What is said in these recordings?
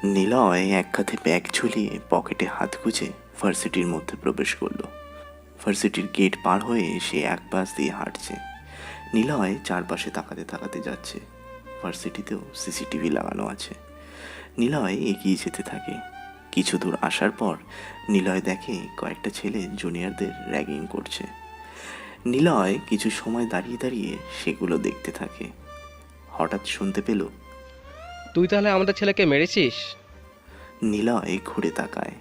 নিলয় এক কাঁধে ব্যাগ ঝুলিয়ে পকেটে হাত গুজে ভার্সিটির মধ্যে প্রবেশ করলো। ভার্সিটির গেট পার হয়ে সে এক পাশ দিয়ে হাঁটছে। নিলয় চারপাশে তাকাতে তাকাতে যাচ্ছে। ভার্সিটিতেও সিসিটিভি লাগানো আছে। নিলয় এগিয়ে যেতে থাকে। কিছু দূর আসার পর নিলয় দেখে কয়েকটা ছেলে জুনিয়রদের র্যাগিং করছে। নিলয় কিছু সময় দাঁড়িয়ে দাঁড়িয়ে সেগুলো দেখতে থাকে। হঠাৎ শুনতে পেল, তুই তাহলে আমাদের ছেলেকে মেরেছিস? নিলয় ঘুরে তাকায়।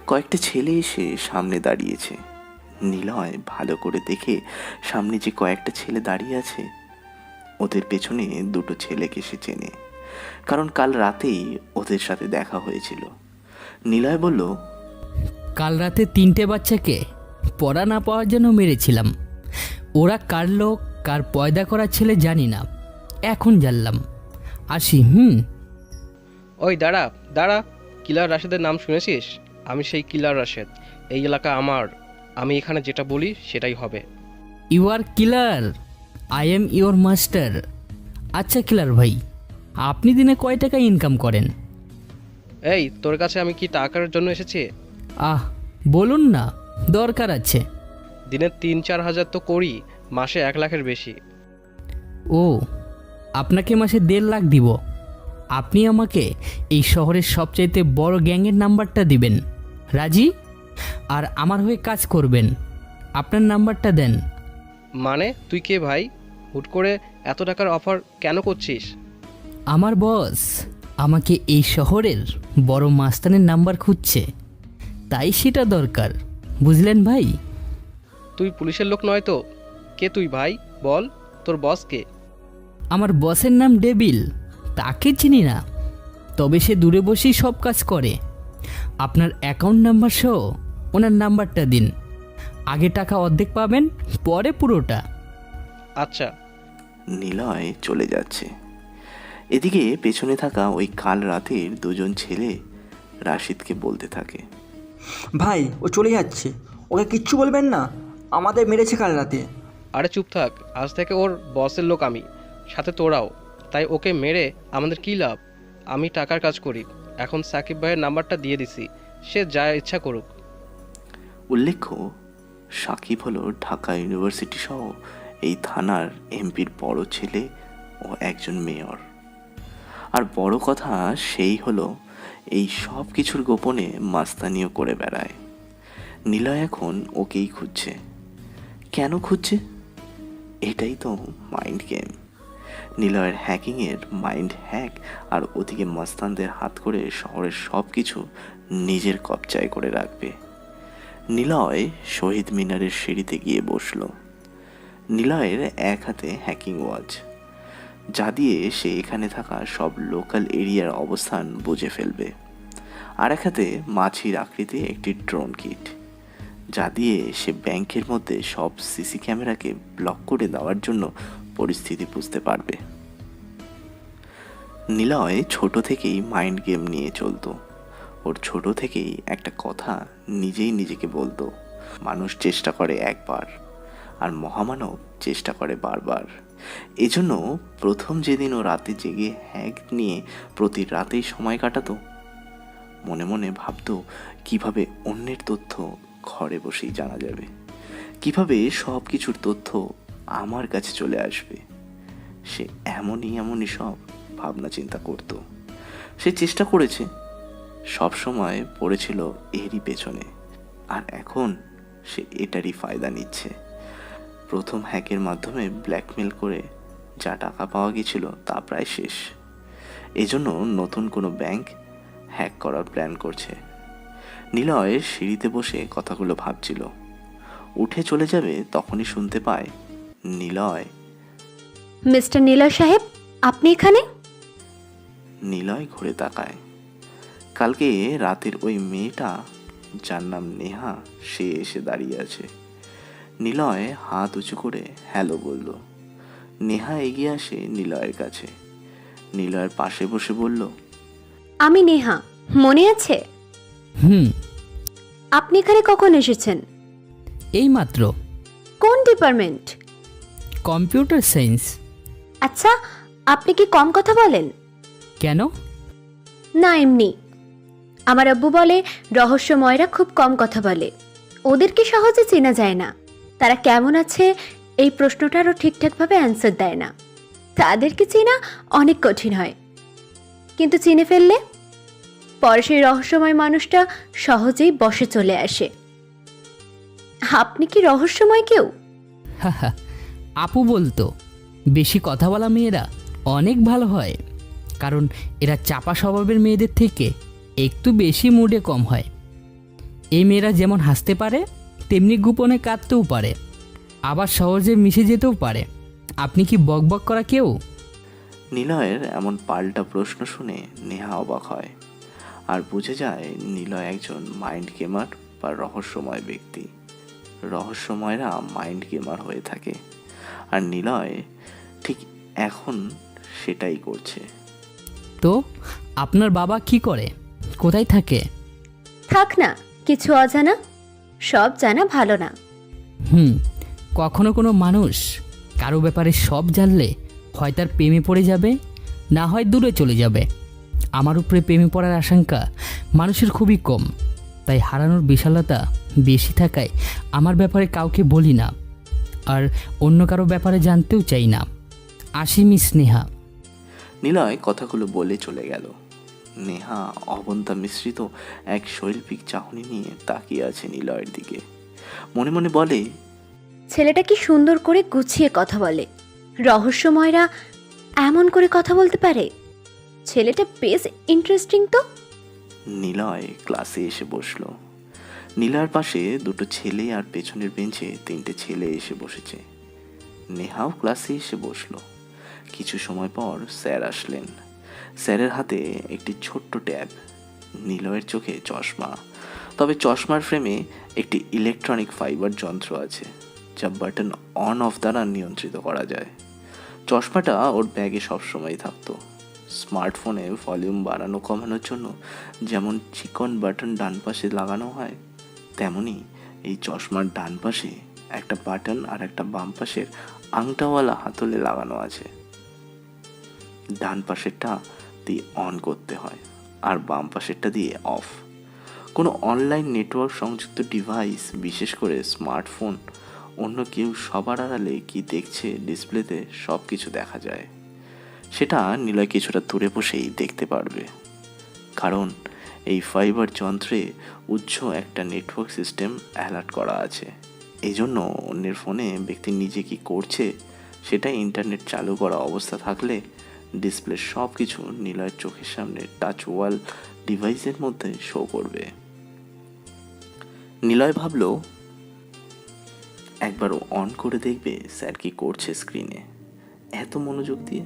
কয়েকটা ছেলে এসে সামনে দাঁড়িয়েছে। নিলয় ভালো করে দেখে সামনে যে কয়েকটা ছেলে দাঁড়িয়ে আছে ওদের পেছনে দুটো ছেলেকে সে চেনে, কারণ কাল রাতেই ওদের সাথে দেখা হয়েছিল। নিলয় বলল, কাল রাতে 3টে বাচ্চাকে পড়া না পাওয়ার জন্য মেরেছিলাম। ওরা কার লোক, কার পয়দা করা ছেলে জানি না, এখন জানলাম। আসি। ওই দাঁড়া দাঁড়া, কিলার রাশেদের নাম শুনেছিস? আমি সেই কিলার রাশেদ। এই এলাকা আমার। আমি এখানে যেটা বলি সেটাই হবে। You are killer, I am your master. আচ্ছা কিলার ভাই, আপনি দিনে কয় টাকা ইনকাম করেন? এই, তোর কাছে আমি কি টাকার জন্য এসেছি? আহ, বলুন না, দরকার আছে। দিনে 3-4 হাজার তো করি, মাসে 1 লাখের বেশি। ও, আপনাকে মাসে 1.5 লাখ দিব। আপনি আমাকে এই শহরের সবচাইতে বড় গ্যাংয়ের নাম্বারটা দিবেন, রাজি? আর আমার হয়ে কাজ করবেন। আপনার নাম্বারটা দেন। মানে তুই কে ভাই? হুট করে এত টাকার অফার কেন করছিস? আমার বস আমাকে এই শহরের বড় মাস্তানের নাম্বার খুঁজছে, তাই সেটা দরকার, বুঝলেন ভাই? তুই পুলিশের লোক নয় তো? কে তুই ভাই? বল, তোর বস কে? আমার বসের নাম ডেভিল, তাকে চিনি না, তবে সে দূরে বসেই সব কাজ করে। আপনার অ্যাকাউন্ট নাম্বার সহ ওনার নাম্বারটা দিন। আগে টাকা অর্ধেক পাবেন, পরে পুরোটা। আচ্ছা। নিলয় চলে যাচ্ছে। এদিকে পেছনে থাকা ওই কাল রাতের দুজন ছেলে রাশিদকে বলতে থাকে, ভাই ও চলে যাচ্ছে, ওকে কিচ্ছু বলবেন না, আমাদের মেরেছে কাল রাতে। আরে চুপ থাক, আজ থেকে ওর বসের লোক আমি, সাথে তোরাও। তাই ওকে মেরে আমাদের কী লাভ? আমি টাকার কাজ করি। এখন সাকিব ভাইয়ের নাম্বারটা দিয়ে দিছি, সে যা ইচ্ছা করুক। উল্লেখ্য, সাকিব হলো ঢাকা ইউনিভার্সিটি সহ এই থানার এমপির বড় ছেলে ও একজন মেয়র। আর বড় কথা সেই হলো এই সব কিছুর গোপনে মাস্তানিও করে বেড়ায়। নিলয় এখন ওকেই খুঁজছে। কেন খুঁজছে? এটাই তো মাইন্ড গেম। নিলয়ের হ্যাকিংয়ের মাইন্ড হ্যাক, আর ওদিকে মাস্তানদের হাত করে শহরের সব কিছু নিজের কবজায় করে রাখবে। নিলয় শহীদ মিনারের সিঁড়িতে গিয়ে বসল। নিলয়ের এক হাতে হ্যাকিং ওয়াচ, যা দিয়ে সে এখানে থাকা সব লোকাল এরিয়ার অবস্থান বুঝে ফেলবে। আর এক হাতে মাছির আকৃতি একটি ড্রোন কিট, যা দিয়ে সে ব্যাংকের মধ্যে সব সিসি ক্যামেরাকে ব্লক করে দেওয়ার জন্য পরিস্থিতি বুঝতে পারবে। নিলয় ছোট থেকেই মাইন্ড গেম নিয়ে চলতো। ওর ছোট থেকেই একটা কথা নিজেই নিজেকে বলতো, মানুষ চেষ্টা করে একবার, আর মহামানব চেষ্টা করে বারবার। এজন্য প্রথম যেদিন ও রাতে জেগে হ্যাক নিয়ে প্রতি রাতেই সময় কাটাতো, মনে মনে ভাবতো কিভাবে অন্যের তথ্য ঘরে বসেই জানা যাবে, কিভাবে সব কিছুর তথ্য আমার কাছে চলে আসবে। সে এমনই সব ভাবনা চিন্তা করত। সে চেষ্টা করেছে, সব সময় পড়েছিল এরই পেছনে, আর এখন সে এটারই ফায়দা নিচ্ছে। প্রথম হ্যাকের মাধ্যমে ব্ল্যাকমেল করে যা টাকা পাওয়া গেছিল তা প্রায় শেষ। এজন্য নতুন কোনো ব্যাংক হ্যাক করার প্ল্যান করছে। নিলয় সিঁড়িতে বসে কথাগুলো ভাবছিল। উঠে চলে যাবে তখনই শুনতে পায়, নিলয়। মিস্টার নিলয় সাহেব, আপনি এখানে? নিলয় ঘুরে তাকায়। কালকে রাতের ওই মেয়েটা, যার নাম নেহা, সে এসে দাঁড়িয়ে আছে। নিলয় হাত উঁচু করে হ্যালো বলল। নেহা এগিয়ে আসে নিলয়ের কাছে। নিলয়ের পাশে বসে বলল, আমি নেহা, মনে আছে? আপনি এখানে কখন এসেছেন? এই মাত্র। কোন ডিপার্টমেন্ট? Computer science. আচ্ছা, আপনি কি কম কথা বলেন? কেন? না, এমনি। আমার আব্বু বলে রহস্যময়রা খুব কম কথা বলে, ওদেরকে সহজে চেনা যায় না। তারা কেমন আছে এই প্রশ্নটারও ঠিকঠাকভাবে অ্যান্সার দেয় না। তাদেরকে চেনা অনেক কঠিন হয়, কিন্তু চিনে ফেললে পরে সেই রহস্যময় মানুষটা সহজেই বশে চলে আসে। আপনি কি রহস্যময় কেউ? হাহা, আপু বলতো বেশি কথা বলা মেয়েরা অনেক ভালো হয়, কারণ এরা চাপা স্বভাবের মেয়েদের থেকে একটু বেশি মুডে কম হয়। এই মেয়েরা যেমন হাসতে পারে তেমনি গোপনে কাঁদতেও পারে, আবার সহজে মিশে যেতেও পারে। আপনি কি বকবক করা কেউ? নিলয়ের এমন পাল্টা প্রশ্ন শুনে নেহা অবাক হয় আর বুঝে যায় নিলয় একজন মাইন্ড গেমার বা রহস্যময় ব্যক্তি। রহস্যময়রা মাইন্ড গেমার হয়ে থাকে, আর নিলয় ঠিক এখন সেটাই করছে। তো আপনার বাবা কি করে, কোথায় থাকে? থাক না, কিছু অজানা, সব জানা ভালো না। কখনো কোনো মানুষ কারো ব্যাপারে সব জানলে হয় তার প্রেমে পড়ে যাবে, না হয় দূরে চলে যাবে। আমার উপরে প্রেমে পড়ার আশঙ্কা মানুষের খুবই কম, তাই হারানোর বিশালতা বেশি থাকায় আমার ব্যাপারে কাউকে বলি না, আর অন্য কারো ব্যাপারে জানতেও চাই না। আসি মিস নেহা। নিলয় কথাগুলো বলে চলে গেল। নেহা অবন্তা মিশ্রিত এক শৈল্পিক চাহনি নিয়ে তাকিয়ে আছে নিলয়ের দিকে। মনে মনে বলে, ছেলেটা কি সুন্দর করে গুছিয়ে কথা বলে। রহস্যময়রা এমন করে কথা বলতে পারে? ছেলেটা বেশ ইন্টারেস্টিং তো। নিলয় ক্লাসে এসে বসলো। নীলার পাশে দুটো ছেলে আর পেছনের বেঞ্চে তিনটে ছেলে এসে বসেছে। নেহাও ক্লাসে এসে বসলো। কিছু সময় পর স্যার আসলেন। স্যারের হাতে একটি ছোট্ট ট্যাব, নিলয়ের চোখে চশমা, তবে চশমার ফ্রেমে একটি ইলেকট্রনিক ফাইবার যন্ত্র আছে যা বাটন অন অফ দ্বারা নিয়ন্ত্রিত করা যায়। চশমাটা ওর ব্যাগে সবসময় থাকতো। স্মার্টফোনে ভলিউম বাড়ানো কমানোর জন্য যেমন চিকন বাটন ডান পাশে লাগানো হয়, তেমনি এই চশমার ডান পাশে একটা বাটন আর একটা বাম পাশের আংটাওয়ালা হাতলে লাগানো আছে। ডান পাশেরটা দিয়ে অন করতে হয় আর বাম পাশেরটা দিয়ে অফ। কোনো অনলাইন নেটওয়ার্ক সংযুক্ত ডিভাইস, বিশেষ করে স্মার্টফোন, অন্য কেউ সবার আড়ালে কি দেখছে ডিসপ্লেতে সব কিছু দেখা যায়। সেটা নিলয় কিছুটা দূরে বসেই দেখতে পারবে, কারণ এই ফাইবার যন্ত্রে উচ্চ একটা নেটওয়ার্ক সিস্টেম অ্যালার্ট করা আছে। এই জন্য অন্যের ফোনে ব্যক্তি নিজে কি করছে সেটা ইন্টারনেট চালু করা অবস্থা থাকলে ডিসপ্লে সব কিছু নিলয়ের চোখের সামনে টাচ ওয়াল ডিভাইসের মধ্যে শো করবে। নিলয় ভাবলো একবার অন করে দেখবে স্যার কি করছে স্ক্রিনে। এত মনোযোগ দিয়ে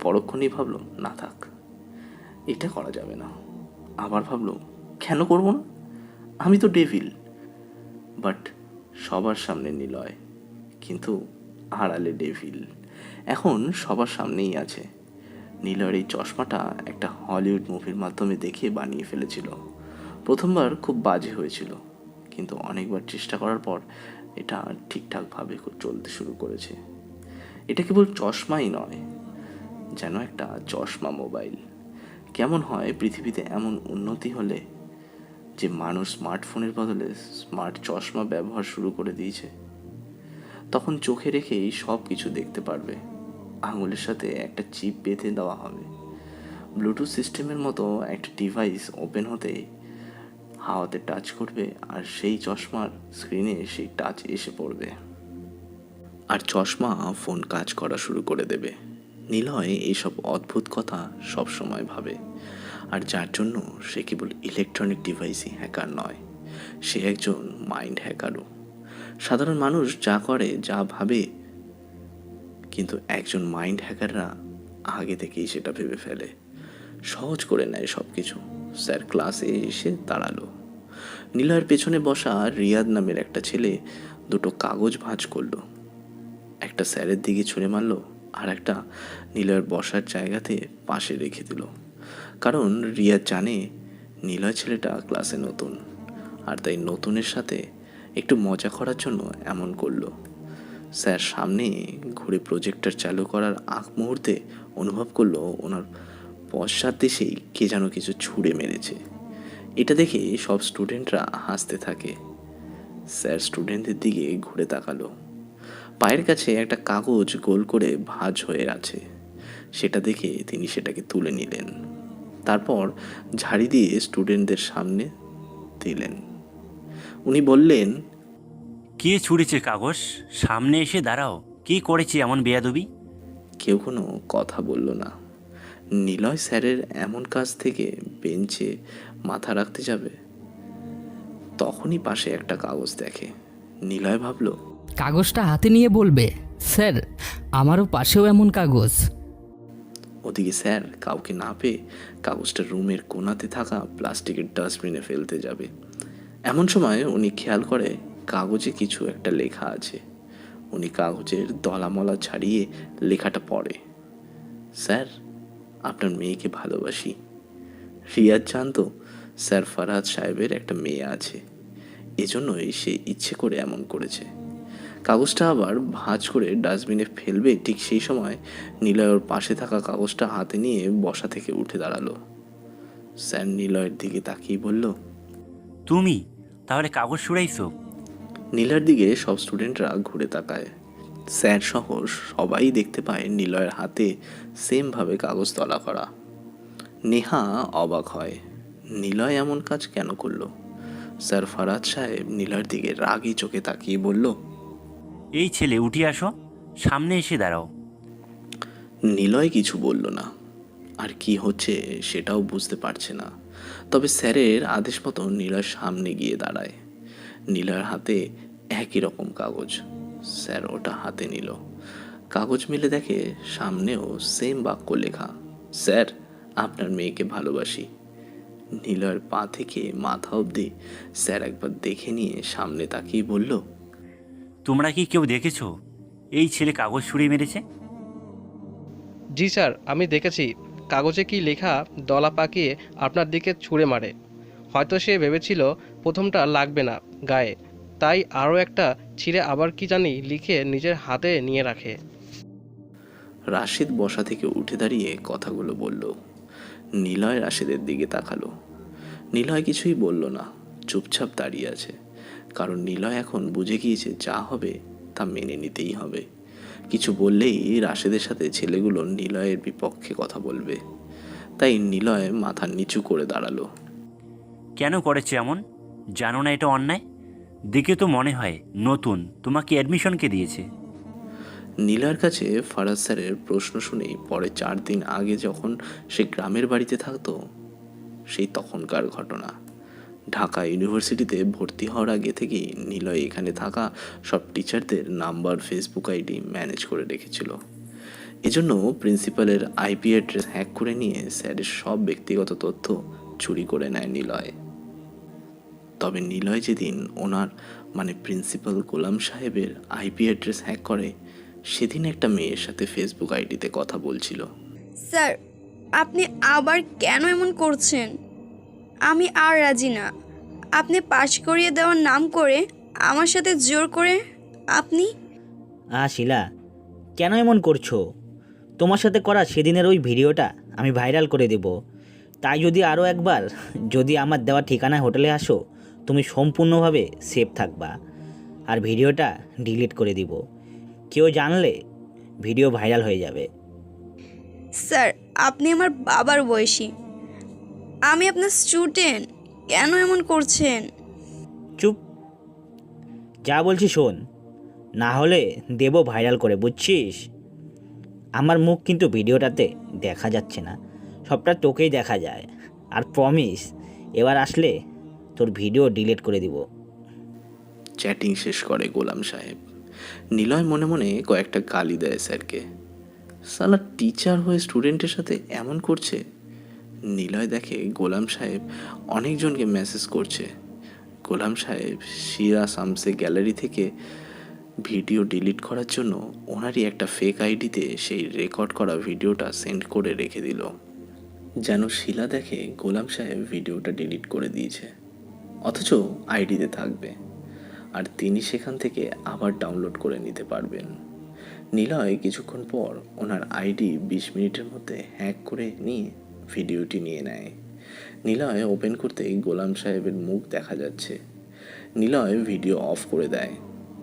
পরক্ষণেই ভাবলো না থাক, এটা করা যাবে না। আবার ভাবলো কেন করবো না, আমি তো ডেভিল। বাট সবার সামনে নিলয়, কিন্তু আড়ালে ডেভিল। এখন সবার সামনেই আছে। নিলয়ের এই চশমাটা একটা হলিউড মুভির মাধ্যমে দেখে বানিয়ে ফেলেছিল। প্রথমবার খুব বাজে হয়েছিল, কিন্তু অনেকবার চেষ্টা করার পর এটা ঠিকঠাকভাবে চলতে শুরু করেছে। এটা কেবল চশমাই নয়, যেন একটা চশমা মোবাইল। কেমন হয় পৃথিবীতে এমন উন্নতি হলে যে মানুষ স্মার্টফোনের বদলে স্মার্ট চশমা ব্যবহার শুরু করে দিয়েছে। তখন চোখে রেখেই সব কিছু দেখতে পারবে। আঙুলের সাথে একটা চিপ বেঁধে দেওয়া হবে। ব্লুটুথ সিস্টেমের মতো একটা ডিভাইস ওপেন হতেই হাওয়াতে টাচ করবে আর সেই চশমার স্ক্রিনে সেই টাচ এসে পড়বে, আর চশমা ফোন কাজ করা শুরু করে দেবে। নিলয় এইসব অদ্ভুত কথা সব সময় ভাবে, আর যার জন্য সে কেবল ইলেকট্রনিক ডিভাইসই হ্যাকার নয়, সে একজন মাইন্ড হ্যাকারও। সাধারণ মানুষ যা করে, যা ভাবে, কিন্তু একজন মাইন্ড হ্যাকাররা আগে থেকেই সেটা ভেবে ফেলে, সহজ করে নেয় সব কিছু। স্যার ক্লাসে এসে দাঁড়ালো। নিলয়ের পেছনে বসা রিয়াদ নামের একটা ছেলে দুটো কাগজ ভাঁজ করলো, একটা স্যারের দিকে ছুঁড়ে মারলো আর একটা নিলয়ের বসার জায়গাতে পাশে রেখে দিল। কারণ রিয়াদ জানে নিলয় ছেলেটা ক্লাসে নতুন, আর তাই নতুনের সাথে একটু মজা করার জন্য এমন করলো। স্যার সামনে ঘুরে প্রজেক্টর চালু করার আগ মুহূর্তে অনুভব করলো ওনার পশ্চাৎ দেশেই কে যেন কিছু ছুঁড়ে মেরেছে। এটা দেখে সব স্টুডেন্টরা হাসতে থাকে। স্যার স্টুডেন্টদের দিকে ঘুরে তাকালো। পায়ের কাছে একটা কাগজ গোল করে ভাঁজ হয়ে আছে। সেটা দেখে তিনি সেটাকে তুলে নিলেন। তারপর ঝাড়ি দিয়ে স্টুডেন্টদের সামনে দিলেন। উনি বললেন, কে ছুঁড়েছে কাগজ? সামনে এসে দাঁড়াও। কি করেছে এমন বেয়াদবি? কেউ কোনো কথা বলল না। নিলয় স্যারের এমন কাজ থেকে বেঞ্চে মাথা রাখতে যাবে, তখনই পাশে একটা কাগজ দেখে। নিলয় ভাবল, কাগজটা হাতে নিয়ে বলবে, স্যার আমারও পাশেও এমন কাগজ। ওদিকে স্যার কাউকে না পেয়ে কাগজটা রুমের কোণাতে থাকা প্লাস্টিকের ডাস্টবিনে ফেলতে যাবে। এমন সময় উনি খেয়াল করে কাগজে কিছু একটা লেখা আছে। উনি কাগজের দলামলা ছাড়িয়ে লেখাটা পড়ে, স্যার আপনার মেয়েকে ভালোবাসি। রিয়াজ জানতো স্যার ফারহাদ সাহেবের একটা মেয়ে আছে, এজন্যই সে ইচ্ছে করে এমন করেছে। কাগজটা আবার ভাঁজ করে ডাস্টবিনে ফেলবে, ঠিক সেই সময় নিলয় ওর পাশে থাকা কাগজটা হাতে নিয়ে বসা থেকে উঠে দাঁড়ালো। স্যার নিলয়ের দিকে তাকিয়ে বলল, তুমি তাহলে কাগজ ছুঁড়াইছো? নিলয়ের দিকে সব স্টুডেন্টরা ঘুরে তাকায়। স্যার সহ সবাই দেখতে পায় নিলয়ের হাতে সেমভাবে কাগজ তলা করা। নেহা অবাক হয়, নিলয় এমন কাজ কেন করলো? স্যার ফারহাদ সাহেব নিলয়ের দিকে রাগী চোখে তাকিয়ে বলল, এই ছেলে উঠে আসো, সামনে এসে দাঁড়াও। নিলয় কিছু বলল না, আর কি হচ্ছে সেটাও বুঝতে পারছে না। তবে স্যারের আদেশ মতো নিলয় সামনে গিয়ে দাঁড়ায়। নিলয়ের হাতে একই রকম কাগজ। স্যার ওটা হাতে নিল। কাগজ মেলে দেখে সামনেও সেম বাক্য লেখা, স্যার আপনার মেয়েকে ভালোবাসি। নিলয়ের পা থেকে মাথা অবধি স্যার একবার দেখে নিয়ে সামনে তাকিয়ে বলল, তোমরা কি কেউ দেখেছো এই ছেলে কাগজ ছুঁড়ে মেরেছে? জি স্যার, আমি দেখেছি। কাগজে কি লেখা দলা পাকিয়ে আপনার দিকে ছুঁড়ে মারে। হয়তো সে ভেবেছিল প্রথমটা লাগবে না গায়ে, তাই আরও একটা ছিঁড়ে আবার কি জানি লিখে নিজের হাতে নিয়ে রাখে। রাশিদ বসা থেকে উঠে দাঁড়িয়ে কথাগুলো বলল। নিলয় রাশিদের দিকে তাকালো। নিলয় কিছুই বলল না, চুপচাপ দাঁড়িয়ে আছে। কারণ নিলয় এখন বুঝে গিয়েছে যা হবে তা মেনে নিতেই হবে। কিছু বললেই রাশিদের সাথে ছেলেগুলো নিলয়ের বিপক্ষে কথা বলবে। তাই নিলয় মাথা নিচু করে দাঁড়ালো। কেন করেছে এমন? জানো না এটা অন্যায়? দেখে তো মনে হয় নতুন। তোমাকে অ্যাডমিশনকে দিয়েছে। নিলয়ের কাছে ফারাজ স্যারের প্রশ্ন শুনেই পরে 4 দিন আগে যখন সে গ্রামের বাড়িতে থাকতো, সেই তখনকার ঘটনা। ঢাকা ইউনিভার্সিটিতে ভর্তি হওয়ার আগে থেকেই নিলয় এখানে থাকা সব টিচারদের নাম্বার, ফেসবুক আইডি ম্যানেজ করে রেখেছিল। এজন্য প্রিন্সিপালের আইপি অ্যাড্রেস হ্যাক করে নিয়ে স্যারের সব ব্যক্তিগত তথ্য চুরি করে নেয় নিলয়। তবে নিলয় যেদিন ওনার মানে প্রিন্সিপাল গোলাম সাহেবের আইপি অ্যাড্রেস হ্যাক করে, সেদিন একটা মেয়ের সাথে ফেসবুক আইডিতে কথা বলছিল। স্যার, আপনি আবার কেন এমন করছেন? আমি আর রাজি না। আপনি পাশ করিয়ে দেওয়ার নাম করে আমার সাথে জোর করে আপনি। শিলা, কেন এমন করছো? তোমার সাথে করা সেদিনের ওই ভিডিওটা আমি ভাইরাল করে দেব। তাই যদি আরও একবার যদি আমার দেওয়া ঠিকানায় হোটেলে আসো, তুমি সম্পূর্ণভাবে সেফ থাকবা। আর ভিডিওটা ডিলিট করে দিব। কেউ জানলে ভিডিও ভাইরাল হয়ে যাবে। স্যার, আপনি আমার বাবার বয়সী। আমি আপনার স্টুডেন্ট। কেন এমন করছেন? চুপ, যা বলছি শোন, না হলে দেব ভাইরাল করে, বুঝছিস? আমার মুখ কিন্তু ভিডিওটাতে দেখা যাচ্ছে না, সবটা তোকেই দেখা যায়। আর প্রমিস, এবার আসলে তোর ভিডিও ডিলিট করে দিব। চ্যাটিং শেষ করে গোলাম সাহেব। নিলয় মনে মনে কয়েকটা গালি দেয় স্যারকে। সালা টিচার হয়ে স্টুডেন্টের সাথে এমন করছে। নিলয় দেখে গোলাম সাহেব অনেকজনকে মেসেজ করছে। গোলাম সাহেব শিরা শামসে গ্যালারি থেকে ভিডিও ডিলিট করার জন্য ওনারই একটা ফেক আইডিতে সেই রেকর্ড করা ভিডিওটা সেন্ড করে রেখে দিল। যেন শিলা দেখে গোলাম সাহেব ভিডিওটা ডিলিট করে দিয়েছে, অথচ আইডিতে থাকবে, আর তিনি সেখান থেকে আবার ডাউনলোড করে নিতে পারবেন। নিলয় কিছুক্ষণ পর ওনার আইডি 20 মিনিটের মধ্যে হ্যাক করে নিয়ে ভিডিওটি নিয়ে নেয়। নিলয় ওপেন করতেই গোলাম সাহেবের মুখ দেখা যাচ্ছে। নিলয় ভিডিও অফ করে দেয়,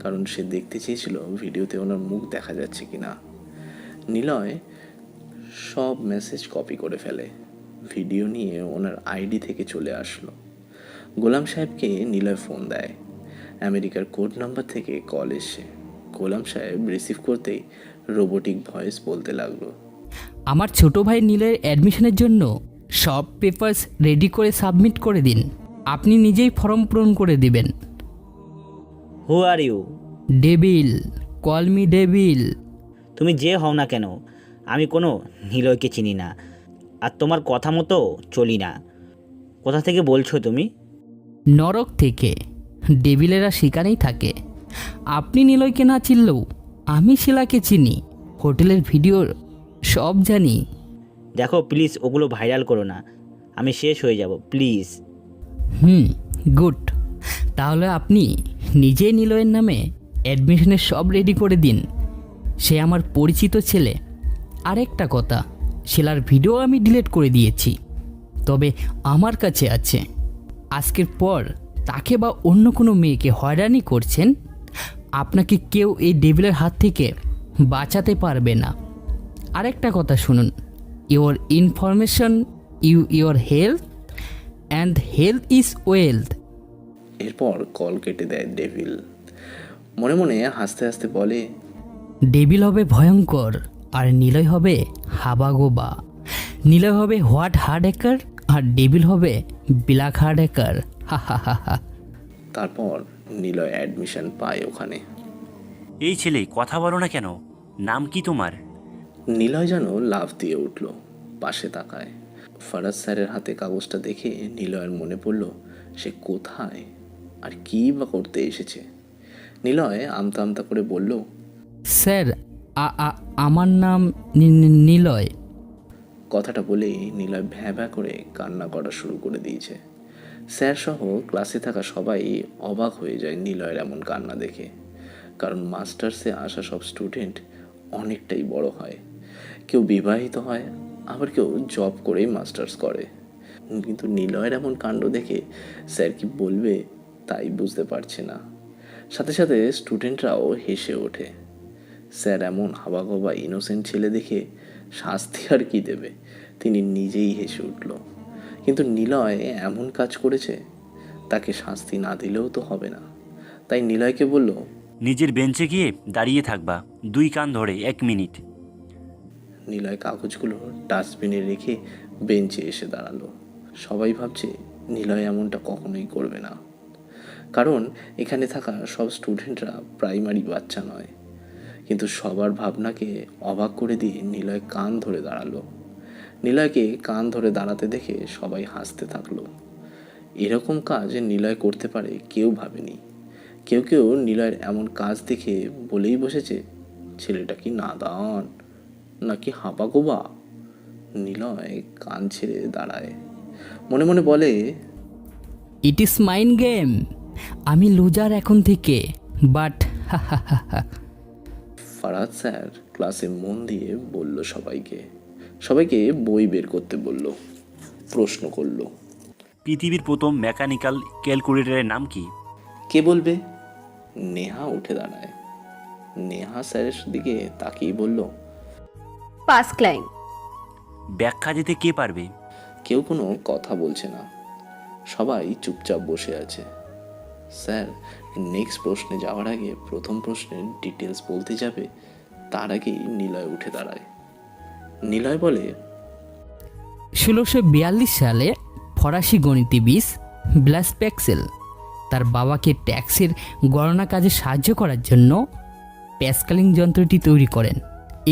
কারণ সে দেখতে চেয়েছিল ভিডিওতে ওনার মুখ দেখা যাচ্ছে কিনা। নিলয় সব মেসেজ কপি করে ফেলে। ভিডিও নিয়ে ওনার আইডি থেকে চলে আসলো। গোলাম সাহেবকে নিলয় ফোন দেয়। আমেরিকার কোড নাম্বার থেকে কল এসে গোলাম সাহেব রিসিভ করতেই রোবোটিক ভয়েস বলতে লাগলো, আমার ছোট ভাই নীলের অ্যাডমিশনের জন্য সব পেপারস রেডি করে সাবমিট করে দিন। আপনি নিজেই ফর্ম পূরণ করে দিবেন। Who are you? Devil, call me devil. তুমি যে হও না কেন, আমি কোনো নিলয়কে চিনি না, আর তোমার কথা মতো চলি না। কোথা থেকে বলছো তুমি? নরক থেকে। ডেভিলেরা সেখানেই থাকে। আপনি নিলয়কে না চিনলেও আমি শিলাকে চিনি। হোটেলের ভিডিও সব জানি। দেখো প্লিজ, ওগুলো ভাইরাল করো না, আমি শেষ হয়ে যাব প্লিজ। গুড। তাহলে আপনি নিজেই নিলয়ের নামে অ্যাডমিশনের সব রেডি করে দিন। সে আমার পরিচিত ছেলে। আরেকটা কথা, শিলার ভিডিও আমি ডিলিট করে দিয়েছি, তবে আমার কাছে আছে। আজকের পর তাকে বা অন্য কোনো মেয়েকে হয়রানি করছেন, আপনাকে কেউ এই ডেভিলের হাত থেকে বাঁচাতে পারবে না। আরেকটা কথা শুনুন, your information your health, and health is wealth. এরপর কল কেটে দেয় ডেভিল। মনে মনে হাসতে হাসতে বলে, ডেভিল হবে ভয়ঙ্কর আর নিলয় হবে হাবাগোবা। নিলয় হবে হোয়াট হার্ড একার আর ডেভিল হবে ব্ল্যাক হার্ড একার। হা হা হা হা। তারপর নিলয় অ্যাডমিশন পায় ওখানে। এই ছেলে, কথা বলো না কেন? নাম কি তোমার? নিলয় যেন লাফ দিয়ে উঠল, পাশে তাকায়। ফারাজ স্যারের হাতে কাগজটা দেখে নিলয়ের মনে পড়ল সে কোথায় আর কী বা করতে এসেছে। নিলয় আমতা আমতা করে বলল, স্যার, আমার নাম নিলয়। কথাটা বলেই নিলয় ভ্যাঁ ভ্যাঁ করে কান্না করা শুরু করে দিয়েছে। স্যার সহ ক্লাসে থাকা সবাই অবাক হয়ে যায় নিলয়ের এমন কান্না দেখে, কারণ মাস্টার্সে আসা সব স্টুডেন্ট অনেকটাই বড় হয়। কেউ বিবাহিত হয়, আবার কেউ জব করেই মাস্টার্স করে। কিন্তু নিলয়ের এমন কাণ্ড দেখে স্যার কি বলবে তাই বুঝতে পারছে না। সাথে সাথে স্টুডেন্টরাও হেসে ওঠে। স্যার এমন হাবাগোবা ইনোসেন্ট ছেলে দেখে শাস্তি আর কি দেবে, তিনি নিজেই হেসে উঠল। কিন্তু নিলয় এমন কাজ করেছে, তাকে শাস্তি না দিলেও তো হবে না। তাই নিলয়কে বলল, নিজের বেঞ্চে গিয়ে দাঁড়িয়ে থাকবা, 2 কান ধরে 1 মিনিট। নিলয় কাগজগুলো ডাস্টবিনে রেখে বেঞ্চে এসে দাঁড়ালো। সবাই ভাবছে নিলয় এমনটা কখনোই করবে না, কারণ এখানে থাকা সব স্টুডেন্টরা প্রাইমারি বাচ্চা নয়। কিন্তু সবার ভাবনাকে অবাক করে দিয়ে নিলয় কান ধরে দাঁড়ালো। নিলয়কে কান ধরে দাঁড়াতে দেখে সবাই হাসতে থাকলো। এরকম কাজ নিলয় করতে পারে কেউ ভাবেনি। কেউ কেউ নিলয়ের এমন কাজ দেখে বলেই বসেছে, ছেলেটা কি নাদান নাকি হাঁপাগোবা। নিলয় কান ছেড়ে দাঁড়ায়, মনে মনে বলে, ইট ইজ মাইন্ড গেম। আমি লুজার এখন থেকে, বাট হা হা হা হা। ফারাদ স্যার ক্লাসে মন দিয়ে বলল সবাইকে বই বের করতে বলল, প্রশ্ন করলো, পৃথিবীর প্রথম মেকানিক্যাল ক্যালকুলেটরের নাম কি? কে বলবে? নেহা উঠে দাঁড়ায়। নেহা স্যারের দিকে তাকিয়ে বলল, ফার্স্ট লাইন। ব্যাখ্যা দিতে কে পারবে? কেউ কোনো কথা বলছে না, সবাই চুপচাপ বসে আছে। স্যার নেক্সট প্রশ্নে যাওয়ার আগে প্রথম প্রশ্নের ডিটেলস বলতে যাবে, তার আগেই নিলয় উঠে দাঁড়ায়। নিলয় বলে, 1642 সালে ফরাসি গণিতবিদ ব্লাস প্যাক্সেল তার বাবাকে ট্যাক্সের গণনা কাজে সাহায্য করার জন্য প্যাসকেলিং যন্ত্রটি তৈরি করেন।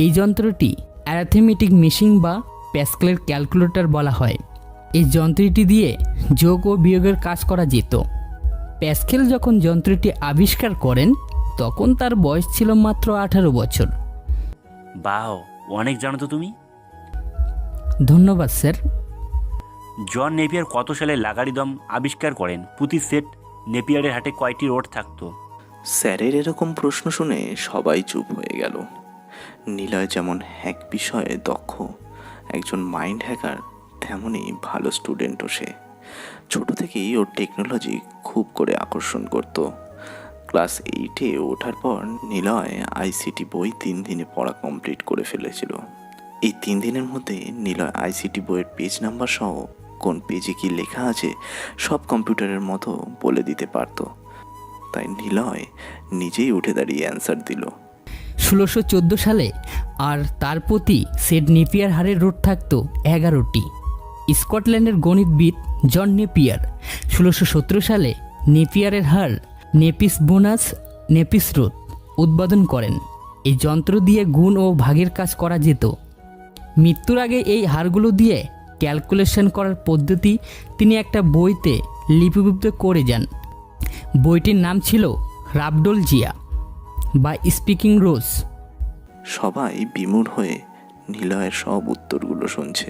এই যন্ত্রটি অ্যারিথমেটিক মেশিন বা প্যাসকেলের ক্যালকুলেটর বলা হয়। এই যন্ত্রটি দিয়ে যোগ ও বিয়োগের কাজ করা যেত। প্যাসকেল যখন যন্ত্রটি আবিষ্কার করেন তখন তার বয়স ছিল মাত্র 18 বছর। বাহ, অনেক জানো তো তুমি। ধন্যবাদ স্যার। জন নেপিয়ার কত সালে লাগারিদম আবিষ্কার করেন? প্রতি সেট নেপিয়ারের হাটে কয়টি রোড থাকতো? স্যারের এরকম প্রশ্ন শুনে সবাই চুপ হয়ে গেল। নিলয় যেমন হ্যাক বিষয়ে দক্ষ, একজন মাইন্ড হ্যাকার তেমনই ভালো স্টুডেন্টও সে। ছোট থেকেই ওর টেকনোলজি খুব করে আকর্ষণ করত। ক্লাস 8-এ ওঠার পর নিলয় আইসিটি বই 3 দিনে পড়া কমপ্লিট করে ফেলেছিল। এই 3 দিনের মধ্যে নিলয় আইসিটি বইয়ের পেজ নাম্বার সহ কোন পেজে কি লেখা আছে সব কম্পিউটারের মতো বলে দিতে পারত। তাই নিলয় নিজেই উঠে দাঁড়িয়ে অ্যান্সার দিল। 1614 সালে আর তার প্রতি সেড নেপিয়ার হারের রোড থাকতো 11টি। স্কটল্যান্ডের গণিতবিদ জন নেপিয়ার 1617 সালে নেপিয়ারের হার নেপিস বোনাস নেপিস রোড উদ্বোধন করেন। এই যন্ত্র দিয়ে গুণ ও ভাগের কাজ করা যেত। মৃত্যুর আগে এই হারগুলো দিয়ে ক্যালকুলেশন করার পদ্ধতি তিনি একটা বইতে লিপিবদ্ধ করে যান। বইটির নাম ছিল রাবডোল জিয়া বা স্পিকিং রোজ। সবাই বিমূঢ় হয়ে নিলয়ের সব উত্তরগুলো শুনছে।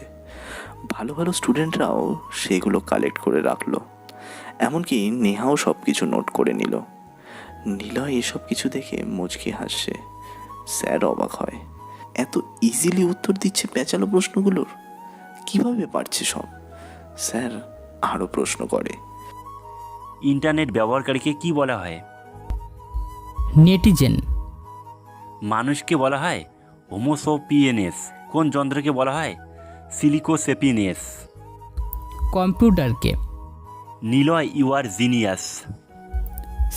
ভালো ভালো স্টুডেন্টরাও সেগুলো কালেক্ট করে রাখলো। এমনকি নেহাও সব কিছু নোট করে নিল। নিলয় এসব কিছু দেখে মুচকি হাসছে। স্যার অবাক হয়, এত ইজিলি উত্তর দিচ্ছে পেঁচালো প্রশ্নগুলোর, কিভাবে পারছে সব? স্যার আরও প্রশ্ন করে, ইন্টারনেট ব্যবহারকারীকে কি বলা হয়? নেটিজেন। মানুষকে বলা হয় হোমোসোপিয়েনেস। কোন যন্ত্রকে বলা হয় সিলিকোসেপিনেস? কম্পিউটারকে। Niloy you are genius.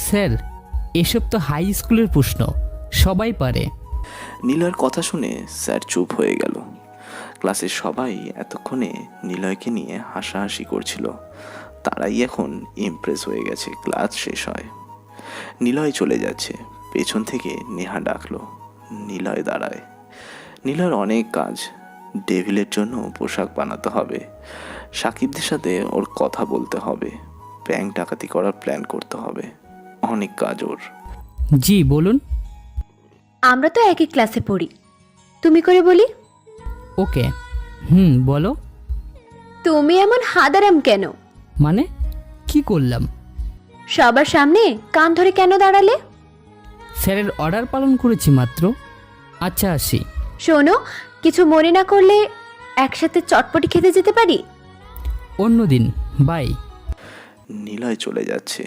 Sir এসব তো হাই স্কুলের প্রশ্ন, সবাই পারে। নিলয়ের কথা শুনে স্যার চুপ হয়ে গেল। ক্লাসের সবাই এতক্ষণে নিলয়কে নিয়ে হাসাহাসি করছিল। তারাই এখন ইমপ্রেস হয়ে গেছে। ক্লাস শেষ হয়, নিলয় চলে যাচ্ছে। পেছন থেকে নেহা ডাকলো। নিলয় দাঁড়ায়। নিলয়ের অনেক কাজ। ডেভিলের জন্য পোশাক বানাতে হবে, সাকিবদের সাথে ওর কথা বলতে হবে, ব্যাংক ডাকাতি করার প্ল্যান করতে হবে, অনেক কাজ ওর। জি বলুন। আমরা তো একই ক্লাসে পড়ি, তুমি করে বলি। ওকে বলো। তুমি এমন হাদারাম কেন? মানে কি করলাম? সবার সামনে কান ধরে কেন দাঁড়ালে? স্যারের অর্ডার পালন করেছি মাত্র। আচ্ছা আসি। শোনো, কিছু মনে না করলে একসাথে চটপটি খেতে যেতে পারি। অন্য দিন, বাই। নিলয় চলে যাচ্ছে,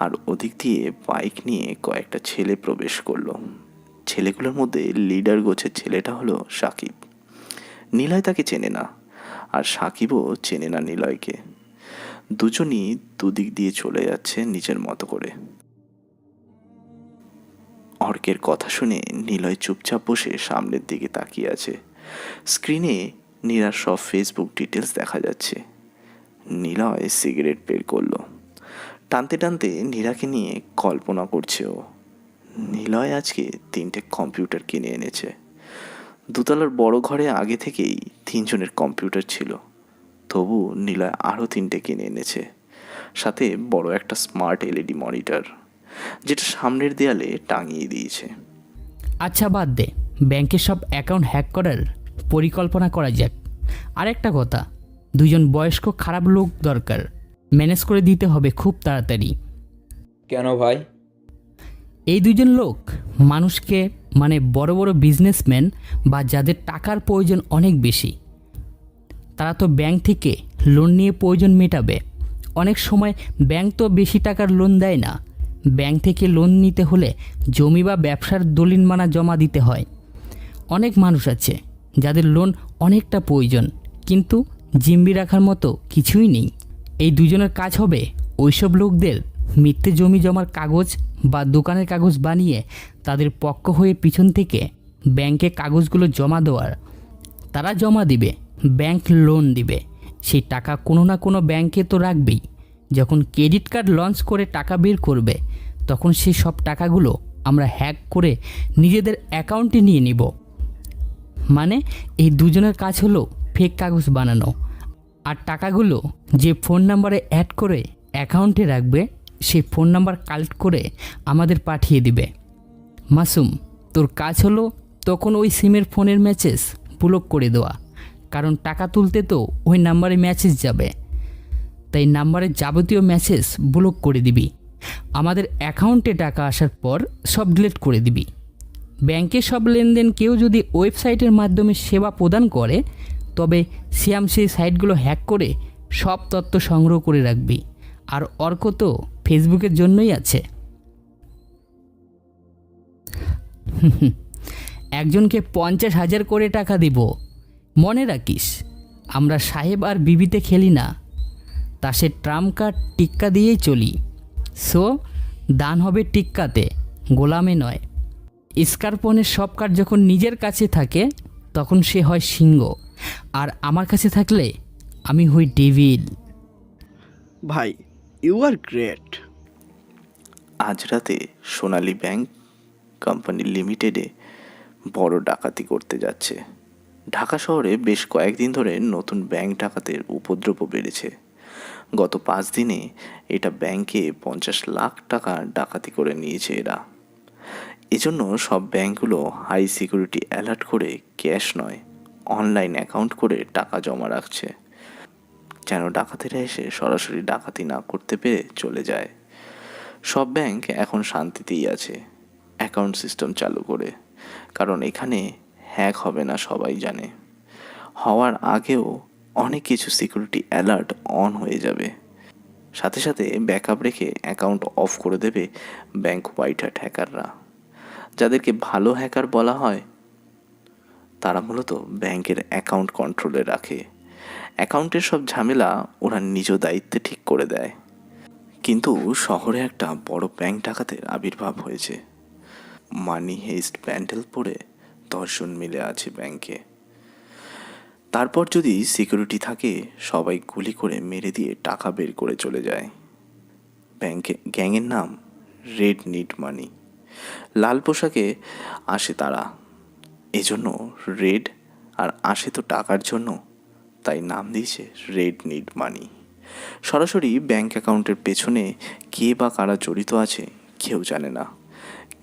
আর ওদিক দিয়ে বাইক নিয়ে কয়েকটা ছেলে প্রবেশ করলো। ছেলেগুলোর মধ্যে লিডার গোছের ছেলেটা হলো সাকিব। নিলয় তাকে চেনে না, আর সাকিবও চেনে না নিলয়কে। দুজনই দুদিক দিয়ে চলে যাচ্ছে নিজের মতো করে। অর্কের কথা শুনে নিলয় চুপচাপ বসে সামনের দিকে তাকিয়ে আছে। স্ক্রিনে নীরার সব ফেসবুক ডিটেলস দেখা যাচ্ছে। নিলয় সিগারেট বের করলো। টানতে টানতে নীরাকে নিয়ে কল্পনা করছে ও। নিলয় আজকে 3টে কম্পিউটার কিনে এনেছে। দুতলার বড় ঘরে আগে থেকেই 3 জনের কম্পিউটার ছিল, তবু নিলয় আরও 3টে কিনে এনেছে, সাথে বড় একটা স্মার্ট এলইডি মনিটর, যেটা সামনের দেয়ালে টাঙিয়ে দিয়েছে। আচ্ছা বাদ দে, ব্যাংকের সব অ্যাকাউন্ট হ্যাক করার পরিকল্পনা করা যাক। আর একটা কথা, 2 জন বয়স্ক খারাপ লোক দরকার, ম্যানেজ করে দিতে হবে খুব তাড়াতাড়ি। কেন ভাই? এই 2 জন লোক মানুষকে, মানে বড় বড় বিজনেসম্যান বা যাদের টাকার প্রয়োজন অনেক বেশি, তারা তো ব্যাংক থেকে লোন নিয়ে প্রয়োজন মেটাবে। অনেক সময় ব্যাংক তো বেশি টাকার লোন দেয় না। ব্যাংক থেকে লোন নিতে হলে জমি বা ব্যবসার দলিলমানা জমা দিতে হয়। অনেক মানুষ আছে যাদের লোন অনেকটা প্রয়োজন, কিন্তু জিম্বি রাখার মতো কিছুই নেই। এই 2 জনের কাজ হবে ওইসব লোকদের মিথ্যে জমি জমার কাগজ বা দোকানের কাগজ বানিয়ে তাদের পক্ষ হয়ে পিছন থেকে ব্যাংকে কাগজগুলো জমা দেওয়ার। তারা জমা দিবে, ব্যাংক লোন দিবে, সেই টাকা কোনো না কোনো ব্যাংকে তো রাখবেই। যখন ক্রেডিট কার্ড লঞ্চ করে টাকা বের করবে, তখন সেই সব টাকাগুলো আমরা হ্যাক করে নিজেদের অ্যাকাউন্টে নিয়ে নিব। মানে এই 2 জনের কাজ হলো ফেক কাগজ বানানো, আর টাকাগুলো যে ফোন নাম্বারে অ্যাড করে অ্যাকাউন্টে রাখবে, সেই ফোন নাম্বার কালেক্ট করে আমাদের পাঠিয়ে দিবে। মাসুম, তোর কাজ হলো তখন ওই সিমের ফোনের মেসেজ ব্লক করে দেওয়া, কারণ টাকা তুলতে তো ওই নাম্বারে মেসেজ যাবে। তাই নাম্বারের যাবতীয় মেসেজ ব্লক করে দিবি। আমাদের অ্যাকাউন্টে টাকা আসার পর সব ডিলিট করে দিবি। ব্যাংকের সব লেনদেন কেউ যদি ওয়েবসাইটের মাধ্যমে সেবা প্রদান করে, তবে শ্যাম সেই সাইটগুলো হ্যাক করে সব তথ্য সংগ্রহ করে রাখবি। আর অর্ক তো ফেসবুকের জন্যই আছে। একজনকে 50,000 করে টাকা দিব। মনে রাখিস, আমরা সাহেব আর বিবিতে খেলি না, তা সে ট্রাম্প কার্ড টিক্কা দিয়েই চলি। সো দান হবে টিক্কাতে, গোলামে নয়। স্কারপনের সব কার্ড যখন নিজের কাছে থাকে তখন সে হয় সিংহ, আর আমার কাছে থাকলে আমি হই ডেভিল। ভাই, ইউ আর গ্রেট। আজ রাতে সোনালী ব্যাংক কোম্পানি লিমিটেডে বড় ডাকাতি করতে যাচ্ছে। ঢাকা শহরে বেশ কয়েকদিন ধরে নতুন ব্যাংক ডাকাতের উপদ্রব বেড়েছে। গত 5 দিনে এটা ব্যাংকে 50 লাখ টাকা ডাকাতি করে নিয়েছে এরা। এজন্য সব ব্যাংকগুলো হাই সিকিউরিটি অ্যালার্ট করে ক্যাশ নয়, অনলাইন অ্যাকাউন্ট করে টাকা জমা রাখছে, যেন ডাকাতেরা এসে সরাসরি ডাকাতি না করতে পেরে চলে যায়। সব ব্যাংক এখন শান্তিতেই আছে অ্যাকাউন্ট সিস্টেম চালু করে, কারণ এখানে হ্যাক হবে না সবাই জানে। হওয়ার আগেও অনেক কিছু সিকিউরিটি অ্যালার্ট অন হয়ে যাবে, সাথে সাথে ব্যাকআপ রেখে অ্যাকাউন্ট অফ করে দেবে ব্যাংক হোয়াইট হ্যাট হ্যাকাররা। যাদেরকে ভালো হ্যাকার বলা হয় তারা মূলত ব্যাংকের অ্যাকাউন্ট কন্ট্রোলে রাখে। অ্যাকাউন্টের সব ঝামেলা ওরা নিজ দায়িত্বে ঠিক করে দেয়। কিন্তু শহরে একটা বড় ব্যাংক ডাকাতের আবির্ভাব হয়েছে। মানি হেস্ট প্যান্ডেল পরে 10 জন মিলে আছে ব্যাংকে। তারপর যদি সিকিউরিটি থাকে সবাই গুলি করে মেরে দিয়ে টাকা বের করে চলে যায়। ব্যাংকে গ্যাংয়ের নাম রেড নিড মানি। লাল পোশাকে আসে তারা, এজন্য রেড, আর আসে তো টাকার জন্য, তাই নাম দিয়েছে রেড নিড মানি। সরাসরি ব্যাংক অ্যাকাউন্টের পেছনে কে বা কারা জড়িত আছে কেউ জানে না,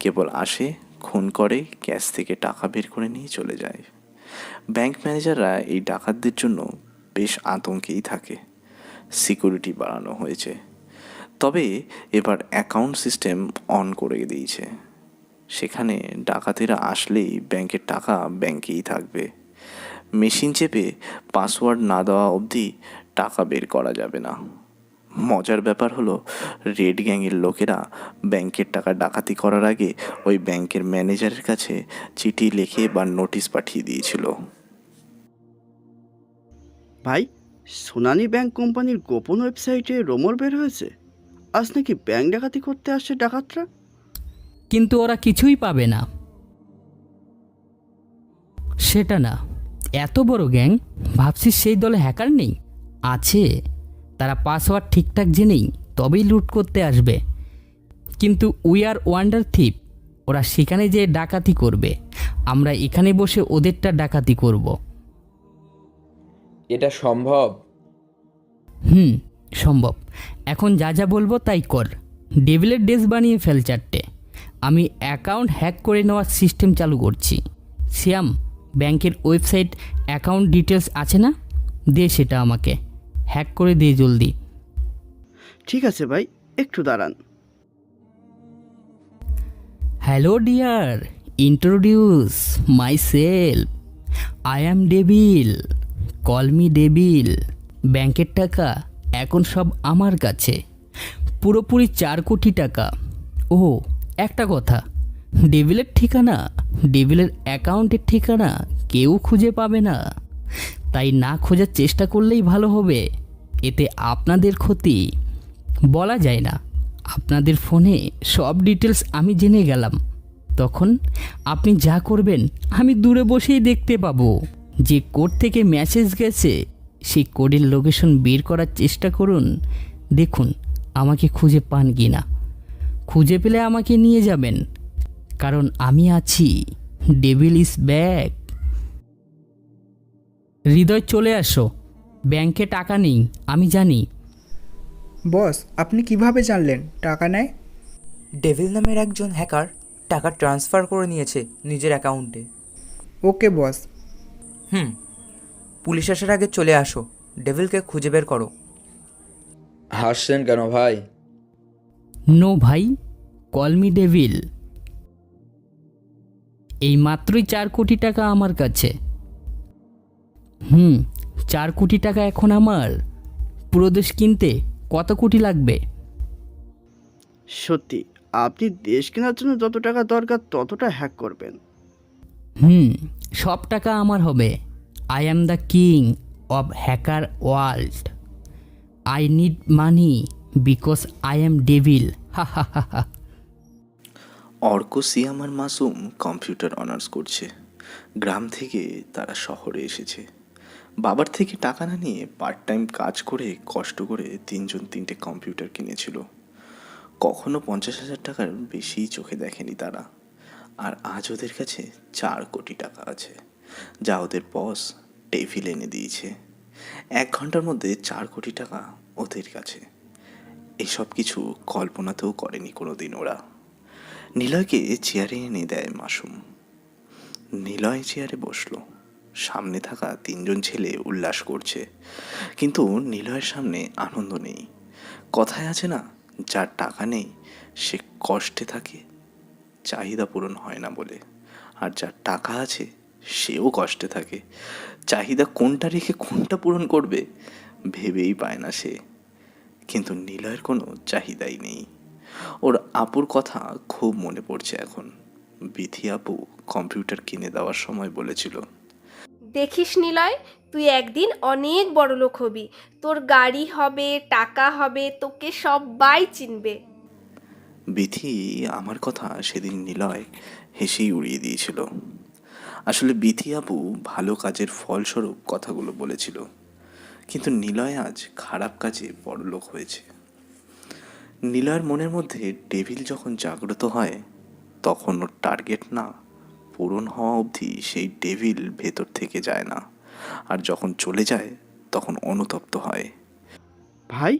কেবল আসে, খুন করে, ক্যাশ থেকে টাকা বের করে নিয়ে চলে যায়। ব্যাংক ম্যানেজাররা এই ডাকাতদের জন্য বেশ আতঙ্কেই থাকে। সিকিউরিটি বাড়ানো হয়েছে, তবে এবার অ্যাকাউন্ট সিস্টেম অন করে দিয়েছে। সেখানে ডাকাতেরা আসলেই ব্যাংকের টাকা ব্যাংকেই থাকবে। মেশিন চেপে পাসওয়ার্ড না দেওয়া অবধি টাকা বের করা যাবে না। মজার ব্যাপার হলো, রেড গ্যাংয়ের লোকেরা ব্যাংকের টাকা ডাকাতি করার আগে ওই ব্যাংকের ম্যানেজারের কাছে চিঠি লিখে বা নোটিশ পাঠিয়ে দিয়েছিল। ভাই, সোনালী ব্যাংক কোম্পানির গোপন ওয়েবসাইটে রোমর বের হয়েছে, আজ নাকি ব্যাংক ডাকাতি করতে আসছে ডাকাতরা। কিন্তু ওরা কিছুই পাবে না। সেটা না, এত বড় গ্যাং, ভাবছিস সেই দলে হ্যাকার নেই? আছে, তারা পাসওয়ার্ড ঠিকঠাক জেনেই তবেই লুট করতে আসবে। কিন্তু উই আর ওয়ান্ডার থিপ, ওরা সেখানে যেয়ে ডাকাতি করবে, আমরা এখানে বসে ওদেরটা ডাকাতি করব। এটা সম্ভব? সম্ভব। এখন যা যা বলবো তাই কর। ডেভিলের ড্রেস বানিয়ে ফেল 4টে। আমি অ্যাকাউন্ট হ্যাক করে নেওয়ার সিস্টেম চালু করছি। শ্যাম, ব্যাংকের ওয়েবসাইট অ্যাকাউন্ট ডিটেলস আছে না? দে সেটা আমাকে, হ্যাক করে দে জলদি। ঠিক আছে ভাই, একটু দাঁড়ান। Hello dear, introduce my self, I am devil, call me devil. ব্যাংকের টাকা এখন সব আমার কাছে, পুরোপুরি 4 কোটি টাকা। ও একটা কথা, ডেভিলের ঠিকানা, ডেভিলের অ্যাকাউন্টের ঠিকানা কেউ খুঁজে পাবে না, তাই না খোঁজার চেষ্টা করলেই ভালো হবে। এতে আপনাদের ক্ষতি। বলা যায় না, আপনাদের ফোনে সব ডিটেলস আমি জেনে গেলাম, তখন আপনি যা করবেন আমি দূরে বসেই দেখতে পাবো। যে কোড থেকে মেসেজ গেছে সেই কোডের লোকেশন বের করার চেষ্টা করুন, দেখুন আমাকে খুঁজে পান কি না। খুঁজে পেলে আমাকে নিয়ে যাবেন, কারণ আমি আছি, ডেভিল ইজ ব্যাক। হৃদয় চলে আসো, ব্যাংকে টাকা নেই আমি জানি। বস, আপনি কিভাবে জানলেন টাকা নেয়? ডেভিল নামের একজন হ্যাকার টাকা ট্রান্সফার করে নিয়েছে নিজের অ্যাকাউন্টে। ওকে বস। পুলিশ আসার আগে চলে আসো, ডেভিলকে খুঁজে বের করো। হাসছেন কেন ভাই? নো ভাই, কল মি ডেভিল। এই মাত্রই 4 কোটি টাকা আমার কাছে। 4 কোটি টাকা এখন আমার। পুরো দেশ কিনতে কত কোটি লাগবে? সত্যি আপনি দেশ কেনার জন্য যত টাকা দরকার ততটা হ্যাক করবেন। সব টাকা আমার হবে। I am the king of hacker world. I need money because I am devil. হা হা হা হা। অর্ক, সিয়াম আর মাসুম কম্পিউটার অনার্স করছে। গ্রাম থেকে তারা শহরে এসেছে। বাবার থেকে টাকা না নিয়ে পার্ট টাইম কাজ করে কষ্ট করে 3জন 3টে কম্পিউটার কিনেছিল। কখনো 50,000 টাকার বেশি চোখে দেখেনি তারা। আর আজ ওদের কাছে 4 কোটি টাকা আছে, যা ওদের বস টেবিল এনে দিয়েছে। 1 ঘন্টার মধ্যে 4 কোটি টাকা ওদের কাছে। এসব কিছু কল্পনাতেও করেনি কোনোদিন ওরা। নিলয়কে চেয়ারে এনে দেয় মাসুম। নিলয় চেয়ারে বসলো। সামনে থাকা 3জন ছেলে উল্লাস করছে, কিন্তু নিলয়ের সামনে আনন্দ নেই। কথায় আছে না, যার টাকা নেই সে কষ্টে থাকে, চাহিদা পূরণ হয় না বলে। আর যার টাকা আছে সেও কষ্টে থাকে, চাহিদা কোনটা রেখে কোনটা পূরণ করবে ভেবেই পায় না সে। কিন্তু নিলয়ের কোনো চাহিদাই নেই। ওর আপুর কথা খুব মনে পড়ছে এখন। বিথি আপু কম্পিউটার কিনে দেওয়ার সময় বলেছিল, দেখিস নিলয়, তুই একদিন অনেক বড় লোক হবি, তোর গাড়ি হবে, টাকা হবে, তোকে সবাই চিনবে। বিথি আমার কথা সেদিন নিলয় হেসেই উড়িয়ে দিয়েছিল। আসলে বিথি আপু ভালো কাজের ফলস্বরূপ কথাগুলো বলেছিল, কিন্তু নিলয় আজ খারাপ কাজে বড়লোক হয়েছে। নিলয়ের মনের মধ্যে ডেভিল যখন জাগ্রত হয়, তখন ওর টার্গেট না পূরণ হওয়া অবধি সেই ডেভিল ভেতর থেকে যায় না। আর যখন চলে যায় তখন অনুতপ্ত হয়। ভাই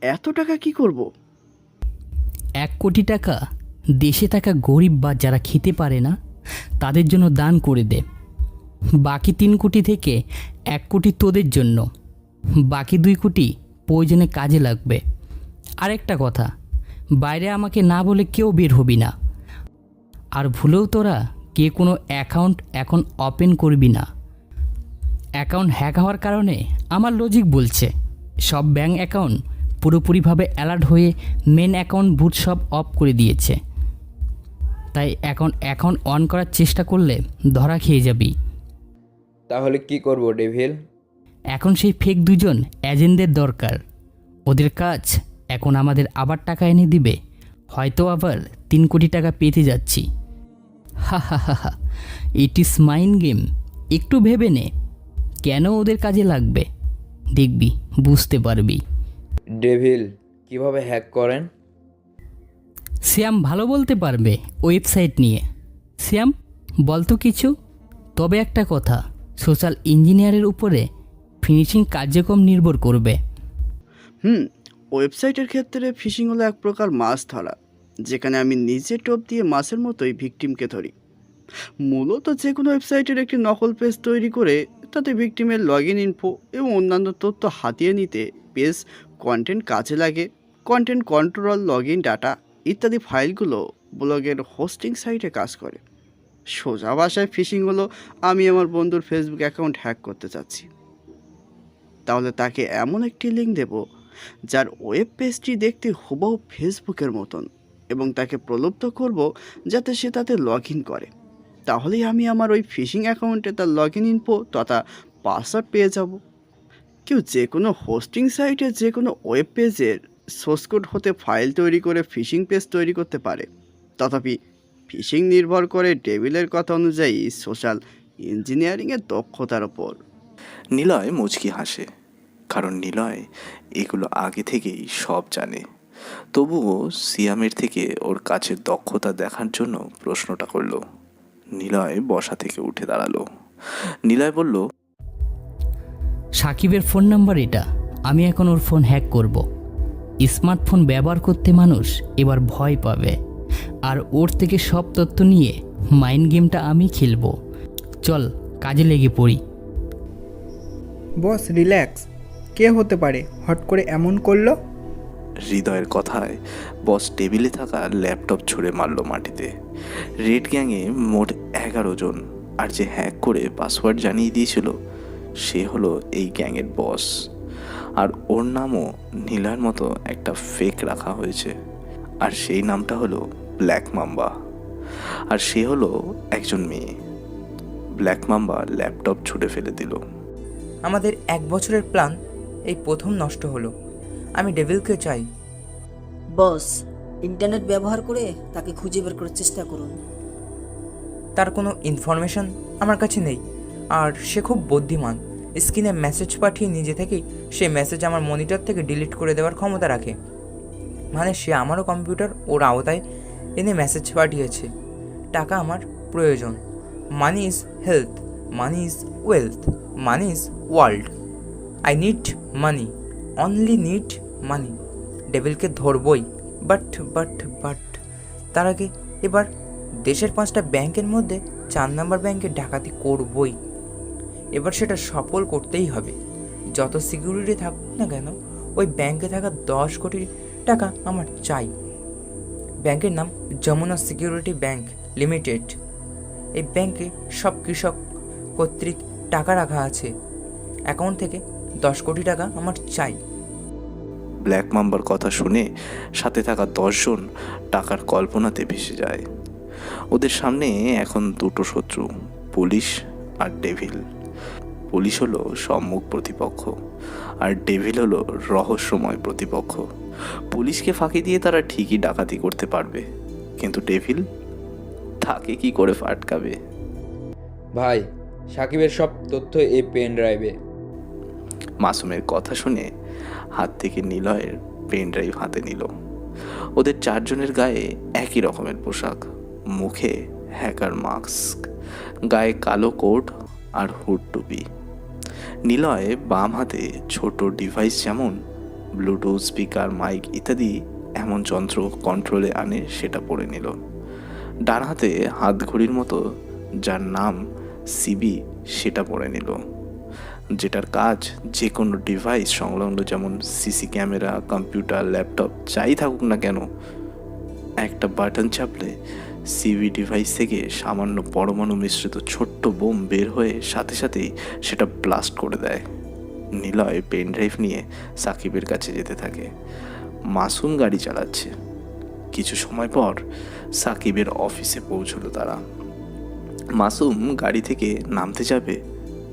এত টাকা কি করব? 1 কোটি টাকা দেশে থাকা গরিব বা যারা খেতে পারে না তাদের জন্য দান করে দে। বাকি 3 কোটি থেকে 1 কোটি তোদের জন্য, বাকি 2 কোটি প্রয়োজনে কাজে লাগবে। আরেকটা কথা, বাইরে আমাকে না বলে কেউ বের হবি না। আর ভুলেও তোরা কে কোনো অ্যাকাউন্ট এখন ওপেন করবি না। অ্যাকাউন্ট হ্যাক হওয়ার কারণে আমার লজিক বলছে সব ব্যাঙ্ক অ্যাকাউন্ট পুরোপুরিভাবে অ্যালার্ট হয়ে মেন অ্যাকাউন্ট বুট সব অফ করে দিয়েছে। তাই অ্যাকাউন্ট অন করার চেষ্টা করলে ধরা খেয়ে যাবি। তাহলে কি করব ডেভিল? এখন সেই ফেক 2জন এজেন্টদের দরকার। ওদের কাজ এখন আমাদের আবার টাকা এনে দিবে, হয়তো আবার 3 কোটি টাকা পেতে যাচ্ছি। হা হা হা হা, ইট ইজ মাইন্ড গেম। একটু ভেবে নে কেন ওদের কাজে লাগবে, দেখবি বুঝতে পারবি। ডেভিল কিভাবে হ্যাক করেন? শ্যাম ভালো বলতে পারবে ওয়েবসাইট নিয়ে। শ্যাম বলতো কিছু। তবে একটা কথা, সোশ্যাল ইঞ্জিনিয়ারের উপরে ফিনিশিং কার্যক্রম নির্ভর করবে। ওয়েবসাইটের ক্ষেত্রে ফিশিং হলো এক প্রকার মাছ ধরা, যেখানে আমি নিজে টোপ দিয়ে মাছের মতোই ভিকটিমকে ধরি। মূলত যে কোনো ওয়েবসাইটের একটি নকল পেজ তৈরি করে তাতে ভিকটিমের লগ ইন ইনফো এবং অন্যান্য তথ্য হাতিয়ে নিতে পেজ কন্টেন্ট কাজে লাগে। Content control, log in data ইত্যাদি ফাইলগুলো ব্লগের হোস্টিং সাইটে কাজ করে। সোজা ভাষায় ফিশিং হলো আমি আমার বন্ধুর ফেসবুক অ্যাকাউন্ট হ্যাক করতে চাচ্ছি, তাহলে তাকে এমন একটি লিঙ্ক দেব যার ওয়েব পেজটি দেখতে হুবহু ফেসবুকের মতন, এবং তাকে প্রলুব্ধ করব যাতে সে তাতে লগ ইন করে। তাহলেই আমি আমার ওই ফিশিং অ্যাকাউন্টে তার লগ ইন ইনফো তথা পাসওয়ার্ড পেয়ে যাব। কেউ যে কোনো হোস্টিং সাইটে যে কোনো ওয়েব পেজের সোর্স কোড হতে ফাইল তৈরি করে ফিশিং পেজ তৈরি করতে পারে। তথাপি ফিশিং নির্ভর করে ডেভিলের কথা অনুযায়ী সোশ্যাল ইঞ্জিনিয়ারিংয়ের দক্ষতার ওপর। নিলয় মুচকি হাসে, কারণ নিলয় এগুলো আগে থেকেই সব জানে। তবুও সিয়ামের থেকে ওর কাছের দক্ষতা দেখার জন্য প্রশ্নটা করলো। নিলয় বসা থেকে উঠে দাঁড়ালো। নিলয় বলল, সাকিবের ফোন নাম্বার এটা, আমি এখন ওর ফোন হ্যাক করব। স্মার্টফোন ব্যবহার করতে মানুষ এবার ভয় পাবে, আর ওর থেকে সব তথ্য নিয়ে মাইন্ড গেমটা আমি খেলবো। চল কাজে লেগে পড়ি। বস রিল্যাক্স, কে হতে পারে হট করে এমন করলো? হৃদয়ের কথায় বস টেবিলে থাকা ল্যাপটপ ছুঁড়ে মারল মাটিতে। রেড গ্যাংয়ে মোট 11 জন, আর যে হ্যাক করে পাসওয়ার্ড জানিয়ে দিয়েছিল সে হলো এই গ্যাংয়ের বস, আর ওর নামও নীলার মতো একটা ফেক রাখা হয়েছে, আর সেই নামটা হলো ব্ল্যাক মাম্বা। আর সে হলো একজন মেয়ে। ব্ল্যাক মাম্বা ল্যাপটপ ছুঁড়ে ফেলে দিল। আমাদের 1 বছরের প্ল্যান এই প্রথম নষ্ট হলো। আমি ডেভিলকে চাই। বস, ইন্টারনেট ব্যবহার করে তাকে খুঁজে বের করার চেষ্টা করুন। তার কোনো ইনফরমেশন আমার কাছে নেই, আর সে খুব বুদ্ধিমান। স্ক্রিনে মেসেজ পাঠিয়ে নিজে থেকেই সেই মেসেজ আমার মনিটর থেকে ডিলিট করে দেওয়ার ক্ষমতা রাখে। মানে সে আমারও কম্পিউটার ওর আওতায় এনে মেসেজ পাঠিয়েছে। টাকা আমার প্রয়োজন। Money is health, money is wealth, money is world. I need money, only need money. ডেভিলকে ধরবই, বাট তার আগে এবার দেশের 5টা ব্যাংকের মধ্যে 4 নম্বর ব্যাংকে ডাকাতি করবই। এবার সেটা সফল করতেই হবে। যত সিকিউরিটি থাকুক না কেন, ওই ব্যাংকে থাকা 10 কোটি টাকা আমার চাই। ব্যাংকের নাম যমুনা সিকিউরিটি ব্যাংক লিমিটেড। এই ব্যাংকে সব কৃষক কর্তৃক টাকা রাখা আছে। অ্যাকাউন্ট থেকে 10 কোটি টাকা আমার চাই। ব্ল্যাক মাম্বার কথা শুনে সাথে থাকা 10 জন টাকার কল্পনাতে ভেসে যায়। ওদের সামনে এখন দুটো শত্রু, পুলিশ আর ডেভিল। পুলিশ হলো সম্মুখ প্রতিপক্ষ, আর ডেভিল হলো রহস্যময় প্রতিপক্ষ। পুলিশকে ফাঁকি দিয়ে তারা ঠিকই ডাকাতি করতে পারবে, কিন্তু ডেভিল তাকে কি করে ফাটকাবে? ভাই, সাকিবের সব তথ্য এই পেন ড্রাইভে। মাসুমের কথা শুনে হাত থেকে নিলয়ের পেন ড্রাইভ হাতে নিল। ওদের 4 জনের গায়ে একই রকমের পোশাক, মুখে হ্যাকার মাস্ক, গায়ে কালো কোট আর হুড টুপি। নিলয় বাম হাতে ছোট ডিভাইস যেমন ব্লুটুথ স্পিকার, মাইক ইত্যাদি এমন যন্ত্র কন্ট্রোলে আনে সেটা পরে নিল। ডান হাতে হাত ঘড়ির মতো যার নাম সিবি সেটা পরে নিল, যেটার কাজ যে কোনো ডিভাইস সংলগ্ন, যেমন সিসি ক্যামেরা, কম্পিউটার, ল্যাপটপ যাই থাকুক না কেন, একটা বাটন চাপলে সিবি ডিভাইস থেকে সামান্য পরমাণু মিশ্রিত ছোট্ট বোম বের হয়ে সাথে সাথেই সেটা ব্লাস্ট করে দেয়। নিলয় পেন ড্রাইভ নিয়ে সাকিবের কাছে যেতে থাকে। মাসুম গাড়ি চালাচ্ছে। কিছু সময় পর সাকিবের অফিসে পৌঁছলো তারা। মাসুম গাড়ি থেকে নামতে যাবে,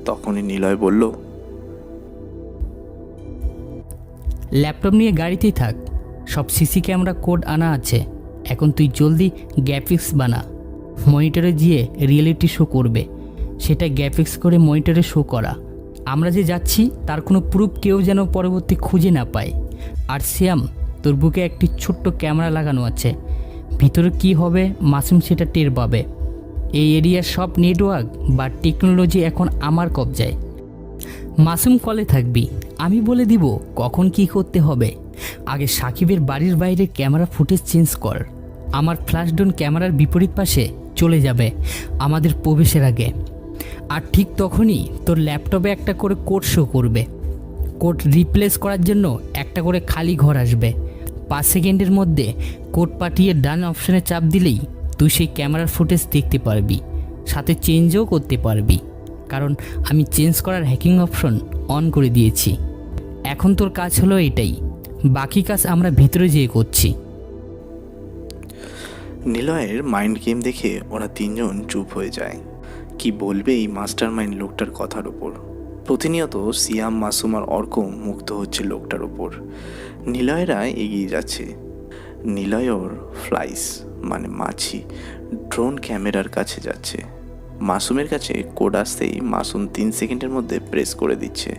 তখনই নিলয় বলল, ল্যাপটপ নিয়ে গাড়িতেই থাক, সব সিসি ক্যামেরা কোড আনা আছে। এখন তুই জলদি গ্রাফিক্স বানা। মনিটরে গিয়ে রিয়েলিটি শো করবে, সেটা গ্রাফিক্স করে মনিটরে শো করা। আমরা যে যাচ্ছি তার কোনো প্রুফ কেউ যেন পরবর্তী খুঁজে না পায়। আর শ্যাম, তোর বুকে একটি ছোট্ট ক্যামেরা লাগানো আছে, ভিতরে কি হবে মাসুম সেটা টের পাবে। এই এরিয়ার সব নেটওয়ার্ক বা টেকনোলজি এখন আমার কবজায়। মাসুম কলে থাকবি, আমি বলে দিব কখন কি করতে হবে। আগে সাকিবের বাড়ির বাইরে ক্যামেরা ফুটেজ চেঞ্জ কর। আমার ফ্ল্যাশডোন ক্যামেরার বিপরীত পাশে চলে যাবে আমাদের প্রবেশের আগে। আর ঠিক তখনই তোর ল্যাপটপে একটা করে কোড শো করবে। কোড রিপ্লেস করার জন্য একটা করে খালি ঘর আসবে। 5 সেকেন্ডের মধ্যে কোড পাঠিয়ে ডান অপশানে চাপ দিলেই তুই সেই ক্যামেরার ফুটেজ দেখতে পারবি, সাথে চেঞ্জও করতে পারবি, কারণ আমি চেঞ্জ করার হ্যাকিং অপশন অন করে দিয়েছি। এখন তোর কাজ হলো এটাই, বাকি কাজ আমরা ভিতরে যেয়ে করছি। নিলয়ের মাইন্ড গেম দেখে ওরা 3 জন চুপ হয়ে যায়। কি বলবে এই মাস্টার মাইন্ড লোকটার কথার ওপর? প্রতিনিয়ত সিয়াম, মাসুম আর অর্ক মুগ্ধ হচ্ছে লোকটার ওপর। নিলয়েরা এগিয়ে যাচ্ছে। নিলয়র ফ্লাইস মানে মাছি ড্রোন ক্যামেরার কাছে যাচ্ছে। মাসুমের কাছে কোড আসতেই মাসুম 3 সেকেন্ডের মধ্যে প্রেস করে দিচ্ছে।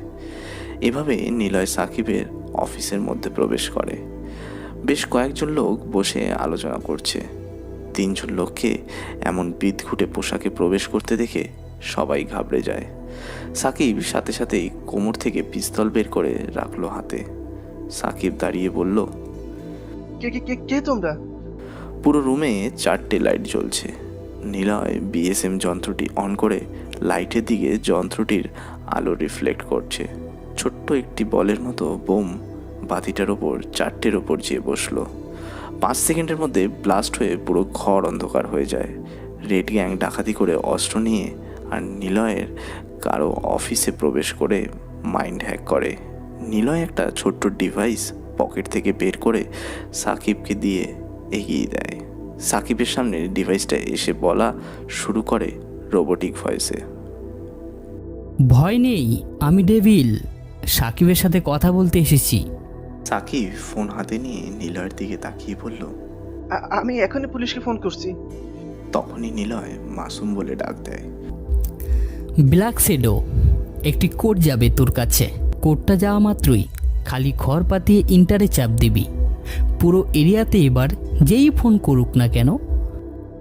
এভাবে নিলয় সাকিবের অফিসের মধ্যে প্রবেশ করে। বেশ কয়েকজন লোক বসে আলোচনা করছে। 3 জন লোককে এমন বিদঘুটে পোশাকে প্রবেশ করতে দেখে সবাই ঘাবড়ে যায়। সাকিব সাথে সাথেই কোমর থেকে পিস্তল বের করে রাখলো হাতে। সাকিব দাঁড়িয়ে বলল, কে তোমরা? পুরো রুমে 4টে লাইট জ্বলছে। নিলয় বিএসএম যন্ত্রটি অন করে লাইটের দিকে যন্ত্রটির আলো রিফ্লেক্ট করছে। ছোট্ট একটি বলের মতো বোম বাতিটার ওপর 4টের ওপর যেয়ে বসলো। 5 সেকেন্ডের মধ্যে ব্লাস্ট হয়ে পুরো ঘর অন্ধকার হয়ে যায়। রেড গ্যাং ডাকাতি করে অস্ত্র নিয়ে আর নিলয়ের কারো অফিসে প্রবেশ করে মাইন্ড হ্যাক করে। নিলয় একটা ছোট্ট ডিভাইস পকেট থেকে বের করে সাকিবকে দিয়ে এগিয়ে দেয়। সাকিবের সামনে ডিভাইসটা এসে বলা শুরু করে রোবোটিক ভয়েসে, ভয় নেই, আমি ডেভিল, সাকিবের সাথে কথা বলতে এসেছি। সাকিব ফোন হাতে নিয়ে নিলয়ের দিকে তাকিয়ে বলল, আমি এখনই পুলিশকে ফোন করছি। তখনই নিলয় মাসুম বলে ডাক দেয়। ব্ল্যাক শেডো, একটি কোড যাবে তোর কাছে। কোডটা যাওয়া মাত্রই খালি ঘর পাতিয়ে ইন্টারে চাপ দিবি। পুরো এরিয়াতে এবার যেই ফোন করুক না কেন,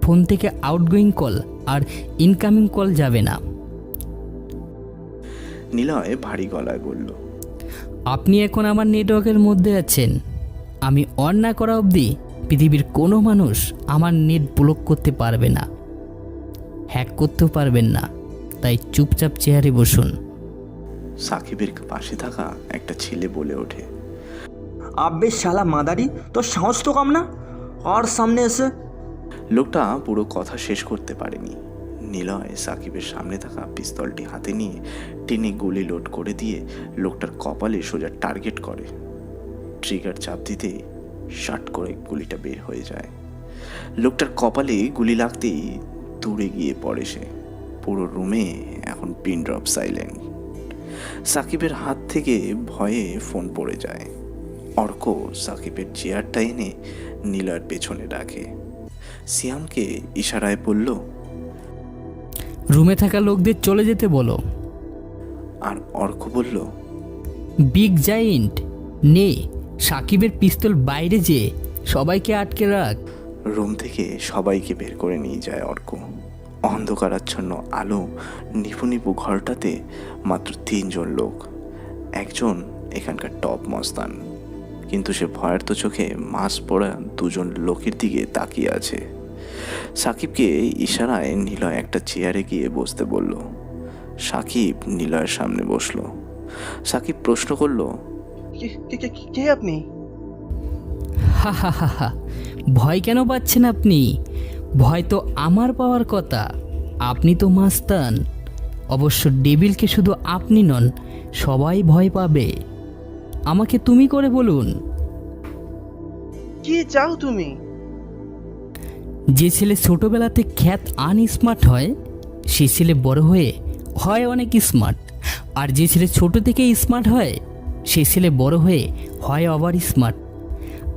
ফোন থেকে আউটগোয়িং কল আর ইনকামিং কল যাবে না। নিলয় ভারী গলায় বলল, আপনি এখন আমার নেটওয়ার্কের মধ্যে আছেন। আমি অন না করা অবধি পৃথিবীর কোনো মানুষ আমার নেট ব্লক করতে পারবে না, হ্যাক করতেও পারবেন না। তাই চুপচাপ চেয়ারে বসুন। সাকিবের পাশে থাকা একটা ছেলে বলে ওঠে, আব্বে শালা মাদারি, তোর সাহস তো কম না, আর সামনে এসে। লোকটা পুরো কথা শেষ করতে পারেনি। নিলয় সাকিবের সামনে থাকা পিস্তলটি হাতে নিয়ে টেনে গুলি লোড করে দিয়ে লোকটার কপালে সোজা টার্গেট করে। ট্রিগার চাপ দিতেই শাট করে গুলিটা বের হয়ে যায়। লোকটার কপালে গুলি লাগতেই দূরে গিয়ে পড়ে সে। পুরো রুমে এখন পিন ড্রপ সাইলেন্ট। সাকিবের হাত থেকে ভয়ে ফোন পড়ে যায়। অর্ক সাকিবের চেয়ারটা এনে নিলয়ের পেছনে রাখে। সিয়ামকে ইশারায় বলল, রুমে থাকা লোকদের চলে যেতে বলো। আর অর্ক বলল, বিগ জায়েন্ট নে, সাকিবের পিস্তল বাইরে যেয়ে সবাইকে আটকে রাখ। রুম থেকে সবাইকে বের করে নিয়ে যায় অর্ক। অন্ধকারাচ্ছন্ন আলো নিপু নিপু ঘরটাতে মাত্র 3 জন লোক। একজন এখানকার টপ মস্তান, কিন্তু সে ভয়ার্ত চোখে মাস্ক পরা 2 জন লোকের দিকে তাকিয়ে আছে। সাকিবকে ইশারায় নিলয় একটা চেয়ারে গিয়ে বসতে বলল। সাকিব নিলয়ের সামনে বসলো। সাকিব প্রশ্ন করল, কে আপনি? হা হা হা হা, ভয় কেন পাচ্ছেন আপনি? ভয় তো আমার পাওয়ার কথা। আপনি তো মাস্তান। অবশ্য ডেভিলকে শুধু আপনি নন, সবাই ভয় পাবে। আমাকে তুমি করে বলুন। কি চাও তুমি? যে ছেলে ছোটবেলাতে খ্যাত আনস্মার্ট হয়, সে ছেলে বড় হয়ে হয় অনেক স্মার্ট। আর যে ছেলে ছোট থেকে স্মার্ট হয়, সে ছেলে বড় হয়ে হয় আবার স্মার্ট।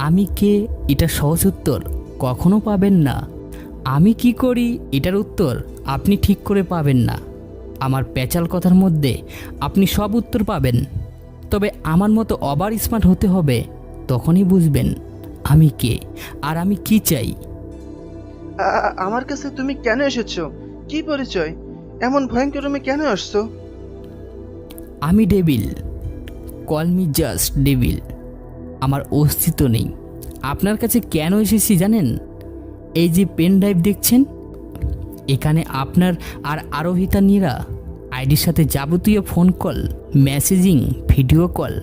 আমি কে এটা সহজ উত্তর কখনো পাবেন না। আমি কি করি এটার উত্তর আপনি ঠিক করে পাবেন না। আমার প্যাচাল কথার মধ্যে আপনি সব উত্তর পাবেন। তবে আমার মতো ওভার স্মার্ট হতে হবে, তখনই বুঝবেন আমি কে আর আমি কি চাই। আমার কাছে তুমি কেন এসেছো? কি পরিচয়? এমন ভয়ঙ্কর রুমে কেন আসছো? আমি devil, call me just devil. আমার অস্তিত্ব নেই। আপনার কাছে কেন এসেছি জানেন? এই যে পেন ড্রাইভ দেখছেন, এখানে আপনার আর আরোহিতা নীরা আইডির সাথে যাবতীয় phone call, messaging, video call,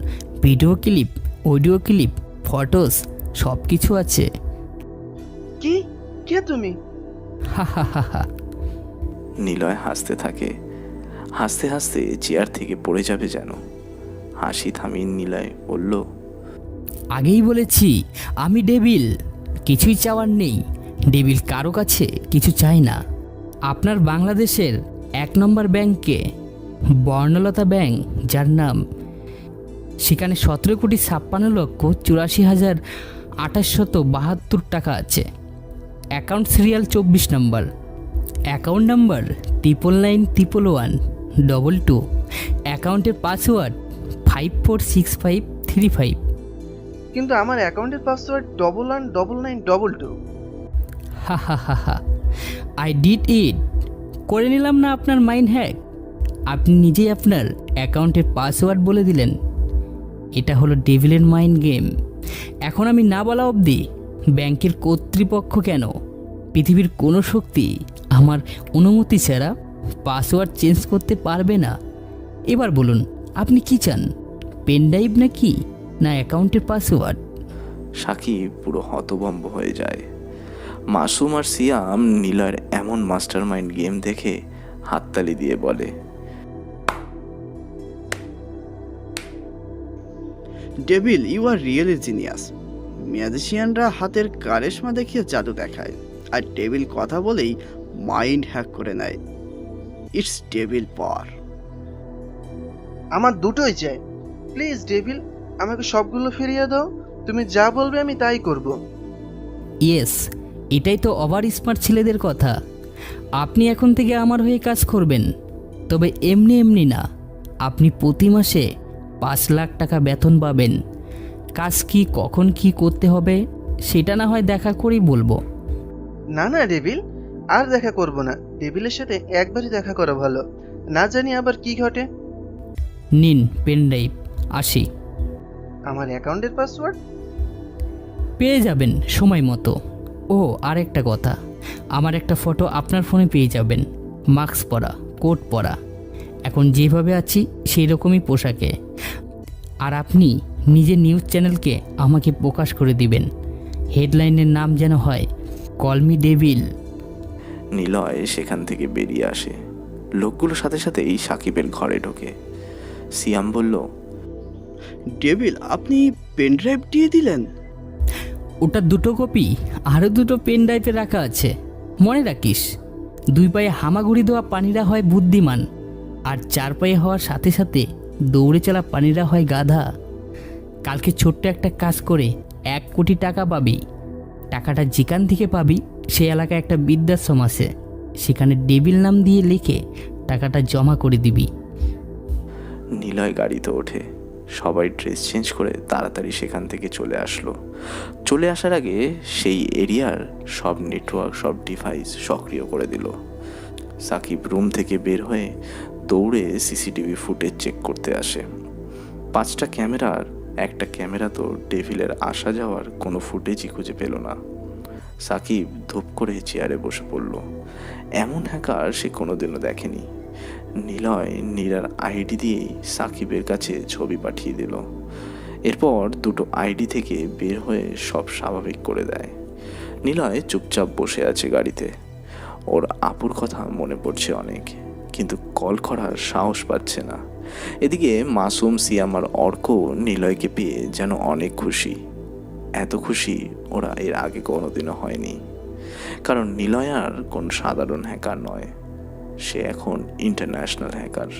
video clip, audio clip, photos সব কিছু আছে। কি? কে তুমি? হা হা হা হা। নিলয় হাসতে থাকে। হাসতে হাসতে চেয়ার থেকে পড়ে যাবে যেন। হাসি থামিয়ে নিলয় বলল, আগেই বলেছি আমি ডেভিল, কিছুই চাওয়ার নেই। ডেভিল কারো কাছে কিছু চায় না। আপনার বাংলাদেশের 1 নম্বর ব্যাংকে, বর্ণলতা ব্যাংক যার নাম, সেখানে 17,56,84,2872 টাকা আছে। অ্যাকাউন্ট সিরিয়াল 24 নম্বর, অ্যাকাউন্ট নাম্বার 99911122, অ্যাকাউন্টের পাসওয়ার্ড 546535। কিন্তু আমার অ্যাকাউন্টের পাসওয়ার্ড 119922। হা হা হা হা, আই ডিড ইট। করে নিলাম না আপনার মাইন্ড হ্যাক। আপনি নিজেই আপনার অ্যাকাউন্টের পাসওয়ার্ড বলে দিলেন। এটা হলো ডেভিলের মাইন্ড গেম। এখন আমি না বলা অবধি ব্যাংকের কর্তৃপক্ষ কেন, পৃথিবীর কোনো শক্তি আমার অনুমতি ছাড়া পাসওয়ার্ড চেঞ্জ করতে পারবে না। এবার বলুন আপনি কি চান, পেন ড্রাইভ নাকি না অ্যাকাউন্টের পাসওয়ার্ড? সাকিব পুরো হতভম্ব হয়ে যায়। মাসুম আর সিয়াম নিলয়ের এমন মাস্টার মাইন্ড গেম দেখে হাততালি দিয়ে বলে, devil, you are really genius. ম্যাজিশিয়ানরা হাতের কারিশমা দেখিয়ে জাদু দেখায়, আর ডেভিল কথা বলেই মাইন্ড হ্যাক করে নেয়। ইটস ডেভিল পাওয়ার। আমার দুটোই চাই। প্লিজ ডেভিল, আমাকে সবগুলো ফিরিয়ে দাও। তুমি যা বলবে আমি তাই করব। ইয়েস, এটাই তো ওভার স্মার্ট ছেলেদের কথা। আপনি এখন থেকে আমার হয়ে কাজ করবেন, তবে এমনি এমনি না। আপনি প্রতি মাসে 5 লাখ টাকা বেতন পাবেন। কাজ কি, কখন কি করতে হবে সেটা না হয় দেখা করেই বলবো। না না ডেভিল, আর দেখা করব না। ডেভিলের সাথে একবারই দেখা করা ভালো, না জানি আবার কি ঘটে। নিন পেন ড্রাইভ, আসি। আমার অ্যাকাউন্টের পাসওয়ার্ড পেয়ে যাবেন সময় মতো। ও আর একটা কথা, আমার একটা ফটো আপনার ফোনে পেয়ে যাবেন, মাস্ক পরা, কোট পরা, এখন যেভাবে আছি সেই রকমই পোশাকে। আর আপনি নিজের নিউজ চ্যানেলকে আমাকে প্রকাশ করে দিবেন। হেডলাইনের নাম যেন হয় কল মি ডেভিল। নিলয় সেখান থেকে বেরিয়ে আসে। লোকগুলোর সাথে সাথেই সাকিবের ঘরে ঢোকে। সিয়াম বলল, ডেভিল, আপনি পেন ড্রাইভ দিয়ে দিলেন? ওটা 2টো কপি আরও 2টো পেন ড্রাইভে রাখা আছে। মনে রাখিস, 2 পায়ে হামাগুড়ি দেওয়া পানিরা হয় বুদ্ধিমান, আর 4 পায়ে হওয়ার সাথে সাথে দৌড়ে চলা পানিরা হয় গাধা। কালকে ছোট্ট একটা কাজ করে 1 কোটি টাকা পাবি। টাকাটা যেখান থেকে পাবি সেই এলাকায় একটা বৃদ্ধাশ্রম আছে, সেখানে ডেভিল নাম দিয়ে লিখে টাকাটা জমা করে দিবি। নিলয় গাড়িতে ওঠে। সবাই ড্রেস চেঞ্জ করে তাড়াতাড়ি সেখান থেকে চলে আসলো। চলে আসার আগে সেই এরিয়ার সব নেটওয়ার্ক, সব ডিভাইস সক্রিয় করে দিল। সাকিব রুম থেকে বের হয়ে দৌড়ে সিসিটিভি ফুটেজ চেক করতে আসে। 5টা ক্যামেরার একটা ক্যামেরা তো ডেভিলের আসা যাওয়ার কোনো ফুটেজই খুঁজে পেল না। সাকিব ধূপ করে চেয়ারে বসে পড়ল। এমন হ্যাকার সে কোনোদিনও দেখেনি। নিলয় নীরার আইডি দিয়েই সাকিবের কাছে ছবি পাঠিয়ে দিল। এরপর 2টো আইডি থেকে বের হয়ে সব স্বাভাবিক করে দেয়। নিলয় চুপচাপ বসে আছে গাড়িতে। ওর আপুর কথা মনে পড়ছে অনেক, কিন্তু কল করার সাহস পাচ্ছে না। এদিকে মাসুম, সিয়াম আর অর্ক নিলয়কে পেয়ে যেন অনেক খুশি। এত খুশি ওরা এর আগে কোনোদিনও হয়নি, কারণ নিলয় আর কোন সাধারণ হ্যাকার নয়, সে এখন ইন্টারন্যাশনাল হ্যাকার।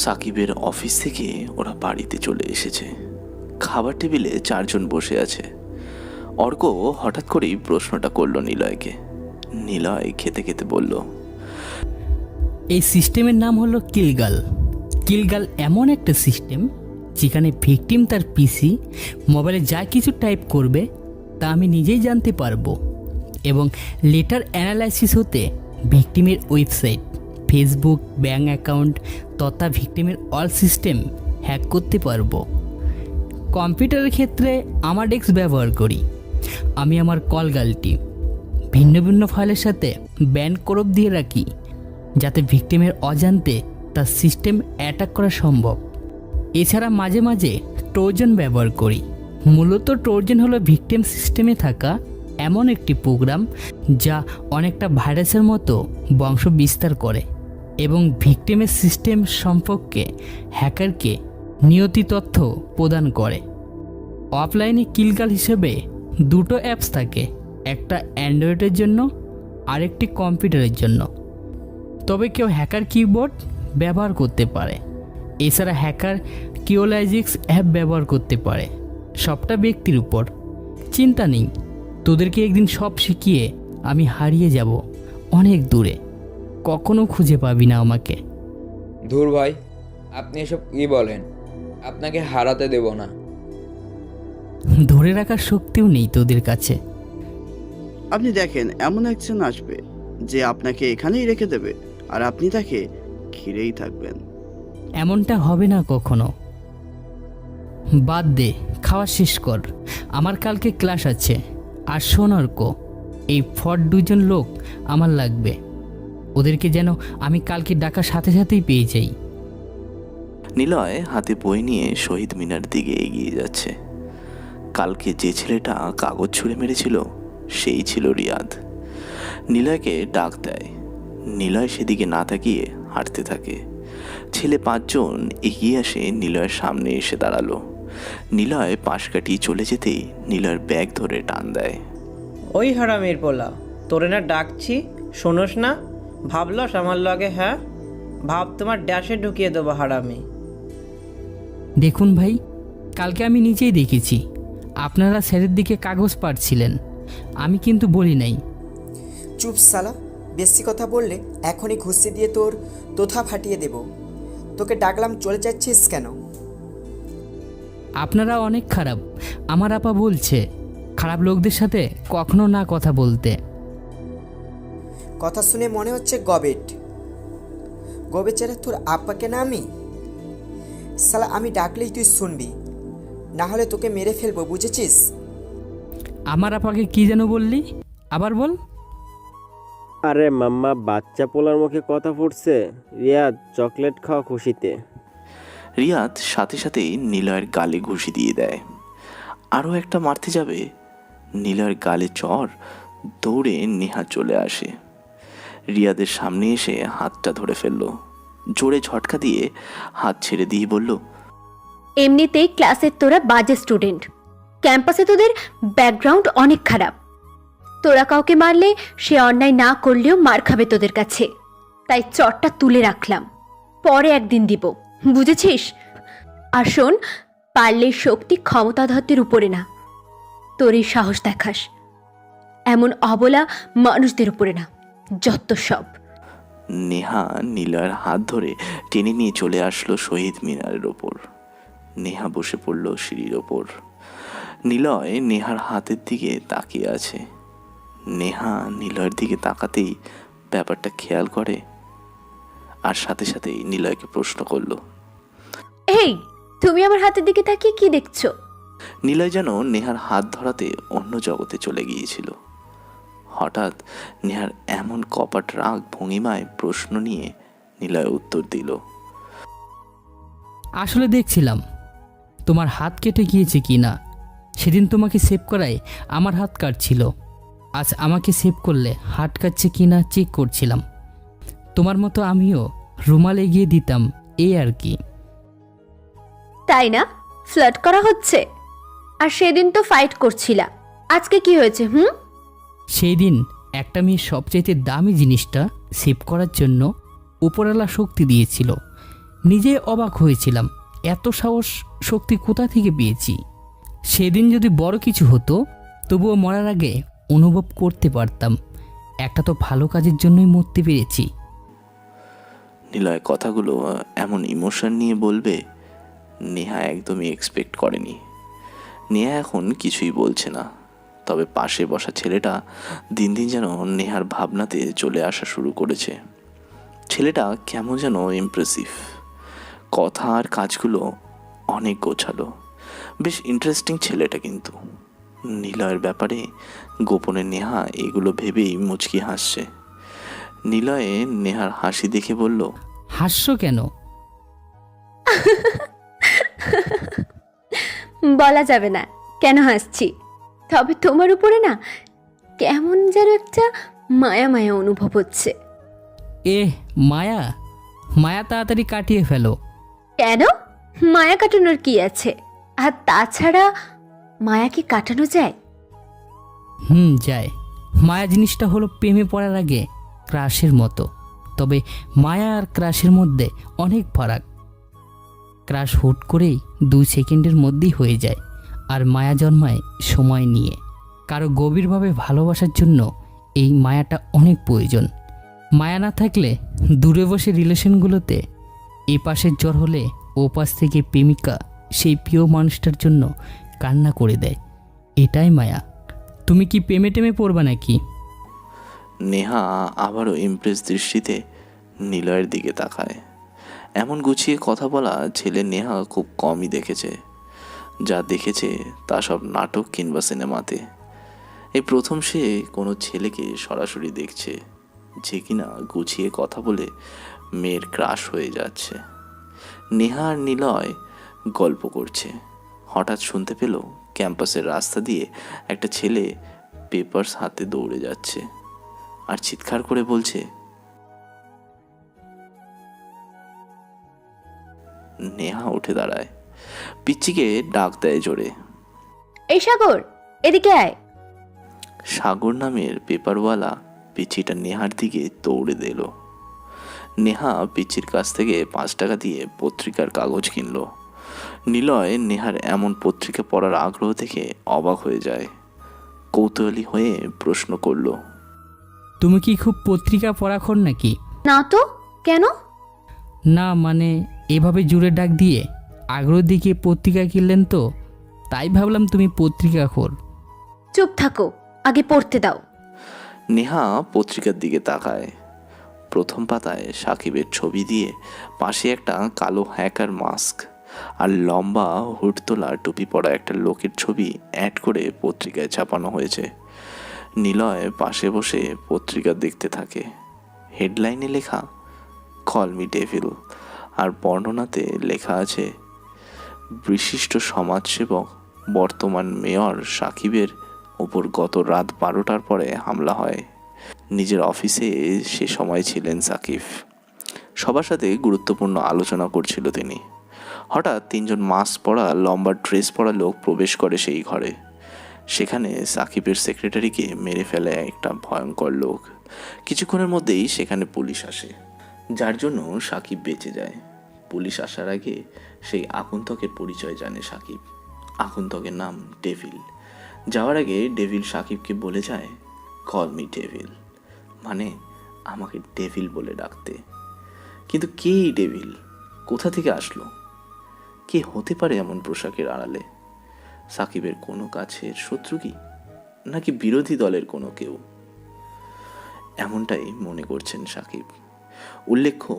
সাকিবের অফিস থেকে ওরা বাড়িতে চলে এসেছে। খাবার টেবিলে 4 জন বসে আছে। অর্ক হঠাৎ করেই প্রশ্নটা করলো নিলয়কে। নিলয় খেতে খেতে বলল, এই সিস্টেমের নাম হলো কিলগাল। কিলগাল এমন একটা সিস্টেম যেখানে ভিকটিম তার পিসি, মোবাইলে যা কিছু টাইপ করবে তা আমি নিজেই জানতে পারবো, এবং লেটার অ্যানালাইসিস হতে ভিকটিমের ওয়েবসাইট, ফেসবুক, ব্যাঙ্ক অ্যাকাউন্ট তথা ভিকটিমের অল সিস্টেম হ্যাক করতে পারবো। কম্পিউটারের ক্ষেত্রে আমার ডেস্ক ব্যবহার করি। আমি আমার কলগালটি ভিন্ন ভিন্ন ফাইলের সাথে ব্যান্ড করব দিয়ে রাখি, যাতে ভিকটিমের অজান্তে তার সিস্টেম অ্যাটাক করা সম্ভব। এছাড়া মাঝে মাঝে ট্রোজান ব্যবহার করি। মূলত ট্রোজান হলো ভিকটিম সিস্টেমে থাকা এমন একটি প্রোগ্রাম যা অনেকটা ভাইরাসের মতো বংশ বিস্তার করে এবং ভিকটিমের সিস্টেম সম্পর্কে হ্যাকারকে নিয়তি তথ্য প্রদান করে। অফলাইনে কিলগাল হিসেবে 2টো অ্যাপস থাকে, একটা অ্যান্ড্রয়েডের জন্য আরেকটি কম্পিউটারের জন্য। তবে কেউ হ্যাকার কিবোর্ড ব্যবহার করতে পারে। এছাড়া হ্যাকার কিওলজিক্স অ্যাপ ব্যবহার করতে পারে। সবটা ব্যক্তির উপর। চিন্তা নেই, তোদেরকে একদিন সব শিখিয়ে আমি হারিয়ে যাব অনেক দূরে, কখনো খুঁজে পাবি না আমাকে। ধুর ভাই, আপনি এসব কি বলেন? আপনাকে হারাতে দেব না। ধরে রাখার শক্তিও নেই তোদের কাছে। আপনি দেখেন, এমন একজন আসবে যে আপনাকে এখানেই রেখে দেবে, আর আপনি তাকে ঘিরেই থাকবেন। এমনটা হবে না কখনো। বাদ দে, খাওয়া শেষ কর, আমার কালকে ক্লাস আছে। আর শোন অর্ক, এই 2জন লোক আমার লাগবে। ওদেরকে যেন আমি কালকে ডাকার সাথে সাথেই পেয়ে যাই। নিলয় হাতে বই নিয়ে শহীদ মিনার দিকে এগিয়ে যাচ্ছে। কালকে যে ছেলেটা কাগজ ছুঁড়ে মেরেছিল সেই ছিল রিয়াদ। নিলয়কে ডাক দেয়। নিলয় সেদিকে না তাকিয়ে হাঁটতে থাকে। ছেলে 5 জন এগিয়ে আসে নিলয়ের সামনে এসে দাঁড়ালো। নিলয় পাশ কাটিয়ে চলে যেতেই নিলয়ের ব্যাগ ধরে টান দেয়। ওই হারামির পোলা, তোরে না ডাকছি, শোনোস না? ভাবলস আমার লগে? হ্যাঁ, ভাব তোমার ড্যাশে ঢুকিয়ে দেবো হারামি। দেখুন ভাই, কালকে আমি নিজেই দেখেছি আপনারা স্যারের দিকে কাগজ পাড়ছিলেন, আমি কিন্তু বলি নাই। চুপ সালা, বেশি কথা বললে এখনই ঘুষি দিয়ে তোর তোথা ফাটিয়ে দেব। তোকে ডাকলাম, চলে যাচ্ছিস কেন? আপনারা অনেক খারাপ। আমার আপা বলছে খারাপ লোকদের সাথে কখনো না কথা বলতে। কথা শুনে মনে হচ্ছে গবেট চেরা তোর আব্বাকে না আমি। সালা, আমি ডাকলেই তুই শুনবি, না হলে তোকে মেরে ফেলবো, বুঝেছিস? আমার আপাকে কি যেন বললি, আবার বল। আরে মাম্মা, বাচ্চা পোলার মুখে কথা ফুটছে। রিয়াদ, চকলেট খাওয়া খুশিতে। রিয়াদ সাথে সাথেই নিলয়ের গালে ঘুষি দিয়ে দেয়। আরও একটা মারতে যাবে, নিলয়ের গালে চড়, দৌড়ে নেহা চলে আসে। রিয়াদের সামনে এসে হাতটা ধরে ফেলল। জোরে ঝটকা দিয়ে হাত ছেড়ে দিয়ে বলল, এমনিতেই ক্লাসের তোরা বাজে স্টুডেন্ট, ক্যাম্পাসে তোদের ব্যাকগ্রাউন্ড অনেক খারাপ। তোরা কাউকে মারলে সে অন্যায় না করলেও মার খাবে তোদের কাছে, তাই চটটা তুলে রাখলাম, পরে একদিন দিব, বুঝেছিস? আর শোন, পারলে শক্তি ক্ষমতাধরদের উপরে না, তোর এই সাহস দেখাস, এমন অবলা মানুষদের উপরে না, যত সব। নেহা নিলয়ের হাত ধরে টেনে নিয়ে চলে আসলো শহীদ মিনারের ওপর। নেহা বসে পড়ল সিঁড়ির ওপর। নিলয় নেহার হাতের দিকে তাকিয়ে আছে। নেহা নিলয়ের দিকে তাকাতেই ব্যাপারটা খেয়াল করে, আর সাথে সাথেই নিলয়কে প্রশ্ন করলো, এই তুমি আমার হাতের দিকে তাকিয়ে কি দেখছো? নিলয় যেন নেহার হাত ধরাতে অন্য জগতে চলে গিয়েছিল। হঠাৎ নেহার এমন কপাট রাগ ভঙ্গিমায় প্রশ্ন নিয়ে নিলয় উত্তর দিল, আসলে দেখছিলাম তোমার হাত কেটে গিয়েছে কি না। সেদিন তোমাকে সেভ করায় আমার হাত কাটছিল, আজ আমাকে সেভ করলে হাত কাটছে কি না চেক করছিলাম। তোমার মতো আমিও রুমাল এগিয়ে দিতাম, এই আর কি। তাই না? ফ্লার্ট করা হচ্ছে? আর সেদিন তো ফাইট করছিলা, আজকে কি হয়েছে? সেই দিন একটা মেয়ের সবচাইতে দামি জিনিসটা সেভ করার জন্য উপরওয়ালা শক্তি দিয়েছিল। নিজে অবাক হয়েছিলাম, এত সাহস শক্তি কোথা থেকে পেয়েছি। সেদিন যদি বড় কিছু হতো তবুও মরার আগে অনুভব করতে পারতাম একটা তো ভালো কাজের জন্যই মরতে পেরেছি। নিলয় কথাগুলো এমন ইমোশন নিয়ে বলবে নেহা একদমই এক্সপেক্ট করেনি। নেহা এখন কিছুই বলছে না, তবে পাশে বসা ছেলেটা দিন দিন যেন নেহার ভাবনাতে চলে আসা শুরু করেছে। ছেলেটা কেমন যেন ইমপ্রেসিভ, কথা আর কাজগুলো অনেক গোছালো, বেশ ইন্টারেস্টিং ছেলেটা। কিন্তু নিলয়ের ব্যাপারে গোপনে নেহা এগুলো ভেবেই মুচকি হাসছে। নিলয়ে নেহার হাসি দেখে বলল, হাসছো কেন? বলা যাবে না কেন হাসছি, তবে তোমার উপরে না কেমন যেন একটা মায়া মায়া অনুভব হচ্ছে। মায়া? মায়া তাড়াতাড়ি কাটিয়ে ফেলো। কেন? মায়া কাটানোর কি আছে? আর তাছাড়া মায়া কি কাটানো যায়? যায়। মায়া জিনিসটা হলো প্রেমে পড়ার আগে ক্রাশের মতো, তবে মায়া আর ক্রাশের মধ্যে অনেক ফারাক। ক্রাশ হুট করেই 2 সেকেন্ডের মধ্যেই হয়ে যায়, আর মায়া জন্মায় সময় নিয়ে। কারো গভীরভাবে ভালোবাসার জন্য এই মায়াটা অনেক প্রয়োজন। মায়া না থাকলে দূরে বসে রিলেশনগুলোতে এ পাশের জ্বর হলে ও পাশ থেকে প্রেমিকা সেই প্রিয় মানুষটার জন্য কান্না করে দেয়, এটাই মায়া। তুমি কি প্রেমে টেমে পড়বা নাকি? নেহা আবারও ইমপ্রেস দৃষ্টিতে নিলয়ের দিকে তাকায়। এমন গুছিয়ে কথা বলা ছেলে নেহা খুব কমই দেখেছে। যা দেখেছে তা সব নাটক কিংবা সিনেমাতে। এই প্রথম সে কোনো ছেলেকে সরাসরি দেখছে যে কিনা গুছিয়ে কথা বলে মেয়ের ক্রাশ হয়ে যাচ্ছে। নেহা আর নিলয় গল্প করছে, হঠাৎ শুনতে পেল ক্যাম্পাসের রাস্তা দিয়ে একটা ছেলে পেপারস হাতে দৌড়ে যাচ্ছে আর চিৎকার করে বলছে, নেহা উঠে দাঁড়ায়, পিচ্চিকে ডাক দেয় জোরে। এই সাগর, এদিকে আয়। সাগর নামের পেপারওয়ালা পিচ্চিটা নেহার দিকে দৌড়ে দিল। নেহা পিচ্চির কাছ থেকে 5 টাকা দিয়ে পত্রিকার কাগজ কিনলো। নিলয় নেহার এমন পত্রিকা পড়ার আগ্রহ দেখে অবাক হয়ে যায়। কৌতূহলী হয়ে প্রশ্ন করলো, তুমি কি খুব পত্রিকা পড়াখোর নাকি? না তো, কেন? না মানে এভাবে জুড়ে ডাক দিয়ে আগ্রহ দিকে পত্রিকা কিনলেন তো, তাই ভাবলাম তুমি পত্রিকাখোর। চুপ থাকো, আগে পড়তে দাও। নেহা পত্রিকার দিকে তাকায়। প্রথম পাতায় সাকিবের ছবি দিয়ে পাশে একটা কালো হ্যাকার মাস্ক আর লম্বা হুড তোলা টুপি পরা একটা লোকের ছবি অ্যাড করে পত্রিকায় ছাপানো হয়েছে। নিলয় পাশে বসে পত্রিকা দেখতে থাকে। হেডলাইনে লেখা কল মি ডেভিল, আর বর্ণনাতে লেখা আছে, বিশিষ্ট সমাজসেবক বর্তমান মেয়র সাকিবের ওপর গত রাত 12টার পরে হামলা হয়। নিজের অফিসে সে সময় ছিলেন সাকিব। সবার সাথে গুরুত্বপূর্ণ আলোচনা করছিল তিনি। হঠাৎ 3 জন মাস্ক পরা লম্বা ড্রেস পরা লোক প্রবেশ করে সেই ঘরে। সেখানে সাকিবের সেক্রেটারিকে মেরে ফেলে একটা ভয়ঙ্কর লোক। কিছুক্ষণের মধ্যেই সেখানে পুলিশ আসে, যার জন্য সাকিব বেঁচে যায়। পুলিশ আসার আগে সেই আগন্তুকের পরিচয় জানে সাকিব। আগন্তুকের নাম ডেভিল। যাওয়ার আগে ডেভিল সাকিবকে বলে যায়, কল মি ডেভিল, মানে আমাকে ডেভিল বলে ডাকতে। কিন্তু কে এই ডেভিল? কোথা থেকে আসলো? কে হতে পারে এমন পোশাকের আড়ালে? সাকিবের কোনো কাছের শত্রু কি, নাকি বিরোধী দলের কোনো কেউ? এমনটাই মনে করছেন সাকিব। উল্লেখ্য,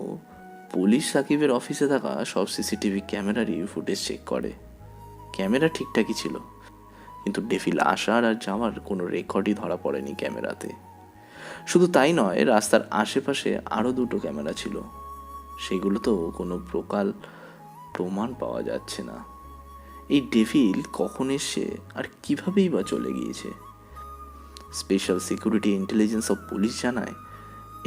পুলিশ সাকিবের অফিসে থাকা সব সিসিটিভি ক্যামেরারই ফুটেজ চেক করে। ক্যামেরা ঠিকঠাকই ছিল, কিন্তু ডেভিল আসার আর যাওয়ার কোনো রেকর্ডই ধরা পড়েনি ক্যামেরাতে। শুধু তাই নয়, রাস্তার আশেপাশে আরও 2টো ক্যামেরা ছিল, সেগুলোতেও কোনো প্রমাণ পাওয়া যাচ্ছে না। এই ডেভিল কখন এসছে আর কিভাবেই বা চলে গিয়েছে? Special security intelligence of police জানায়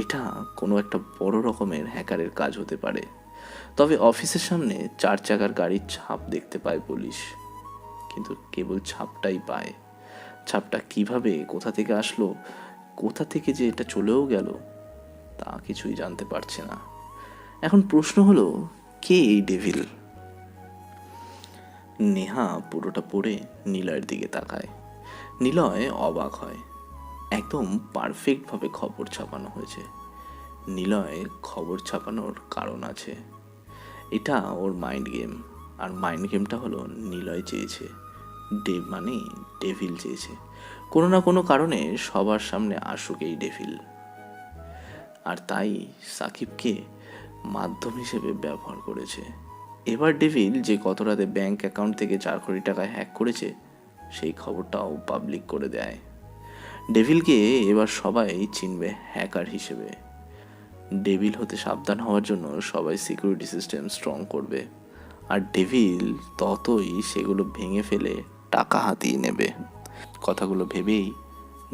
এটা কোনো একটা বড় রকমের হ্যাকারের কাজ হতে পারে। তবে অফিসের সামনে 4 চাকার গাড়ির ছাপ দেখতে পায় পুলিশ, কিন্তু কেবল ছাপটাই পায়। ছাপটা কিভাবে, কোথা থেকে আসলো, কোথা থেকে যে এটা চলেও গেল, তা কিছুই জানতে পারছে না। এখন প্রশ্ন হলো, কে এই ডেভিল? নেহা পুরোটা পড়ে নিলয়ের দিকে তাকায়। নিলয় অবাক হয়। একদম পারফেক্টভাবে খবর ছাপানো হয়েছে। নিলয় খবর ছাপানোর কারণ আছে। এটা ওর মাইন্ড গেম, আর মাইন্ড গেমটা হলো নিলয় চেয়েছে, মানে ডেভিল চেয়েছে কোনো না কোনো কারণে সবার সামনে আসুক এই ডেভিল। আর তাই সাকিবকে মাধ্যম হিসেবে ব্যবহার করেছে। এবার ডেভিল যে গত রাতে ব্যাংক অ্যাকাউন্ট থেকে 4 কোটি টাকা হ্যাক করেছে, সেই খবরটাও পাবলিক করে দেয়। ডেভিলকে এবার সবাই চিনবে হ্যাকার হিসেবে। ডেভিল হতে সাবধান হওয়ার জন্য সবাই সিকিউরিটি সিস্টেম স্ট্রং করবে, আর ডেভিল ততই সেগুলো ভেঙে ফেলে টাকা হাতিয়ে নেবে। কথাগুলো ভেবেই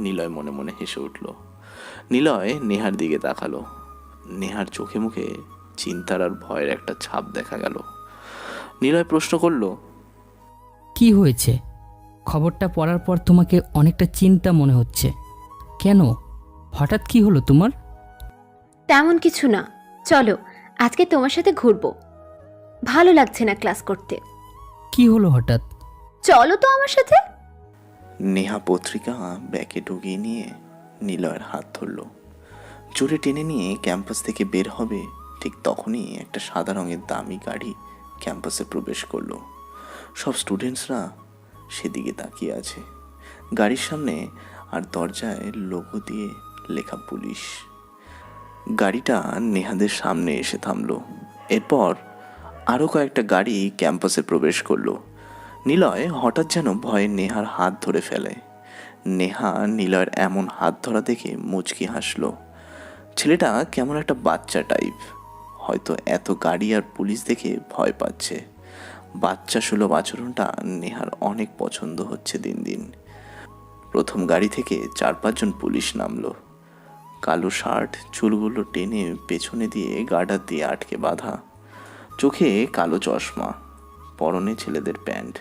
নিলয় মনে মনে হেসে উঠল। নিলয় নেহার দিকে তাকালো। নেহার চোখে মুখে চিন্তার আর ভয়ের একটা ছাপ দেখা গেল। নিলয় প্রশ্ন করল, কি হয়েছে? খবরটা পড়ার পর তোমাকে অনেকটা চিন্তা মনে হচ্ছে কেন? হঠাৎ কি হলো তোমার? তেমন কিছু না, চলো আজকে তোমার সাথে ঘুরবো। ভালো লাগছে না ক্লাস করতে। কি হলো হঠাৎ? চলো তো আমার সাথে। নেহা পত্রিকা ব্যাগে ঢুকিয়ে নিয়ে নিলয়ের হাত ধরল। জোরে টেনে নিয়ে ক্যাম্পাস থেকে বের হবে, ঠিক তখনই একটা সাদা রঙের দামি গাড়ি ক্যাম্পাসে প্রবেশ করলো। সব স্টুডেন্টসরা সেদিকে তাকিয়ে আছে। গাড়ির সামনে আর দরজায় লোগো দিয়ে লেখা পুলিশ। গাড়িটা নেহাদের সামনে এসে থামলো। এরপর আরও কয়েকটা গাড়ি ক্যাম্পাসে প্রবেশ করলো। নিলয় হঠাৎ যেন ভয়ে নেহার হাত ধরে ফেলে। নেহা নিলয়ের এমন হাত ধরা দেখে মুচকি হাসলো। ছেলেটা কেমন একটা বাচ্চা টাইপ, হয়তো এত গাড়ি আর পুলিশ দেখে ভয় পাচ্ছে। বাচ্চা সুলভ আচরণটা নেহার অনেক পছন্দ হচ্ছে দিন দিন। প্রথম গাড়ি থেকে 4-5 জন পুলিশ নামলো। কালো শার্ট, চুলগুলো টেনে পেছনে দিয়ে গার্ডার দিয়ে আটকে বাঁধা। চোখে কালো চশমা, পরনে ছেলেদের প্যান্ট,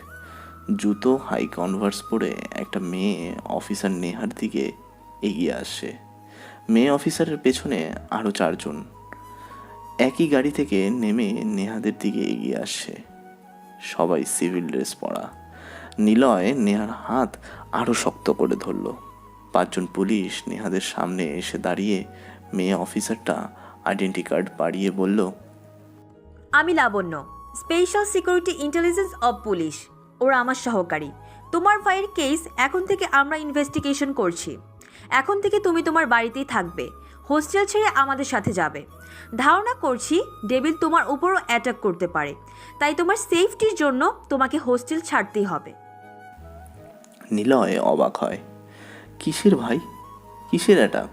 জুতো হাই কনভার্স পরে একটা মেয়ে অফিসার নেহার দিকে এগিয়ে আসছে। মেয়ে অফিসারের পেছনে আরও 4 জন একই গাড়ি থেকে নেমে নেহাদের দিকে এগিয়ে আসছে। সবাই সিভিল ড্রেস পরা। নিলয় নেহার হাত আরও শক্ত করে ধরল। 5 জন পুলিশ নেহাদের সামনে এসে দাঁড়িয়ে মেয়ে অফিসারটা আইডেন্টি কার্ড বাড়িয়ে বলল, আমি Labanya, special security intelligence of police. ওরা আমার সহকারী। তোমার ভাইয়ের কেস এখন থেকে আমরা ইনভেস্টিগেশন করছি। এখন থেকে তুমি তোমার বাড়িতেই থাকবে, হোস্টেল ছেড়ে আমাদের সাথে যাবে। ধারণা করছি ডেভিল তোমার উপরও অ্যাটাক করতে পারে, তাই তোমার সেফটির জন্য তোমাকে হোস্টেল ছাড়তেই হবে। নিলয় অবাক হয়। কিসের ভাই, কিসের অ্যাটাক?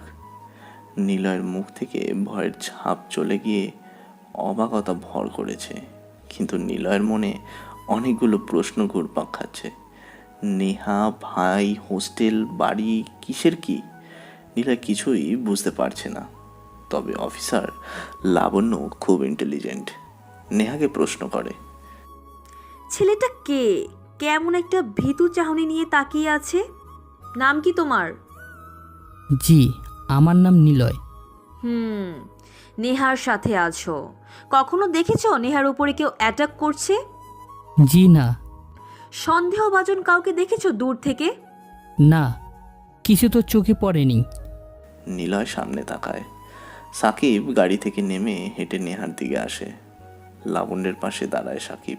নিলয়ের মুখ থেকে ভয়ের ছাপ চলে গিয়ে অবাকতা ভর করেছে, কিন্তু নিলয়ের মনে অনেকগুলো প্রশ্ন ঘুরপাক খাচ্ছে। নেহা, ভাই, হোস্টেল, বাড়ি, কিসের কি? নিলয় কিছুই বুঝতে পারছে না। তবে অফিসার লাবণ্য খুব ইন্টেলিজেন্ট। নেহাকে প্রশ্ন করে, ছেলেটা কে? কেমন একটা ভীতু চাহনি নিয়ে তাকিয়ে আছে। নাম কি তোমার? জি, আমার নাম নিলয়। নেহার সাথে আছো। কখনো দেখেছো নেহার উপরে কেউ অ্যাটাক করছে? জি না। সন্দেহভাজন কাউকে দেখেছো দূর থেকে? না, কিছু তো চোখে পড়েনি। নিলয় সামনে তাকায়। সাকিব গাড়ি থেকে নেমে হেঁটে নেহার দিকে আসে। লাবণ্যের পাশে দাঁড়ায় সাকিব।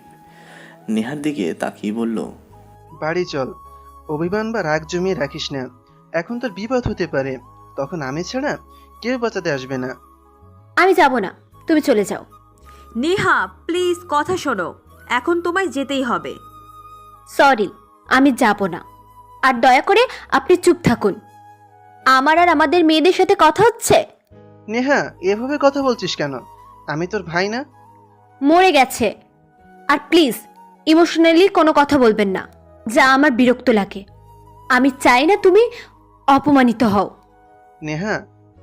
নেহার দিকে তাকিয়ে বলল, বাড়ি চল, অভিমান বা রাগ জমিয়ে রাখিস না। এখন তোর বিপদ হতে পারে, তখন আমি ছাড়া কেউ বাঁচাতে আসবে না। আমি যাব না, তুমি চলে যাও। নেহা প্লিজ কথা শোনো, এখন তোমায় যেতেই হবে। সরি, আমি যাব না। আর দয়া করে আপনি চুপ থাকুন। আমার আর আমাদের মেয়েদের সাথে কথা হচ্ছে। নেহা, এভাবে কথা বলছিস কেন? আমি তোর ভাই না? মরে গেছে। আর প্লিজ ইমোশনালি কোনো কথা বলবেন না, যা আমার বিরক্ত লাগে। আমি চাই না তুমি অপমানিত হও। নেহা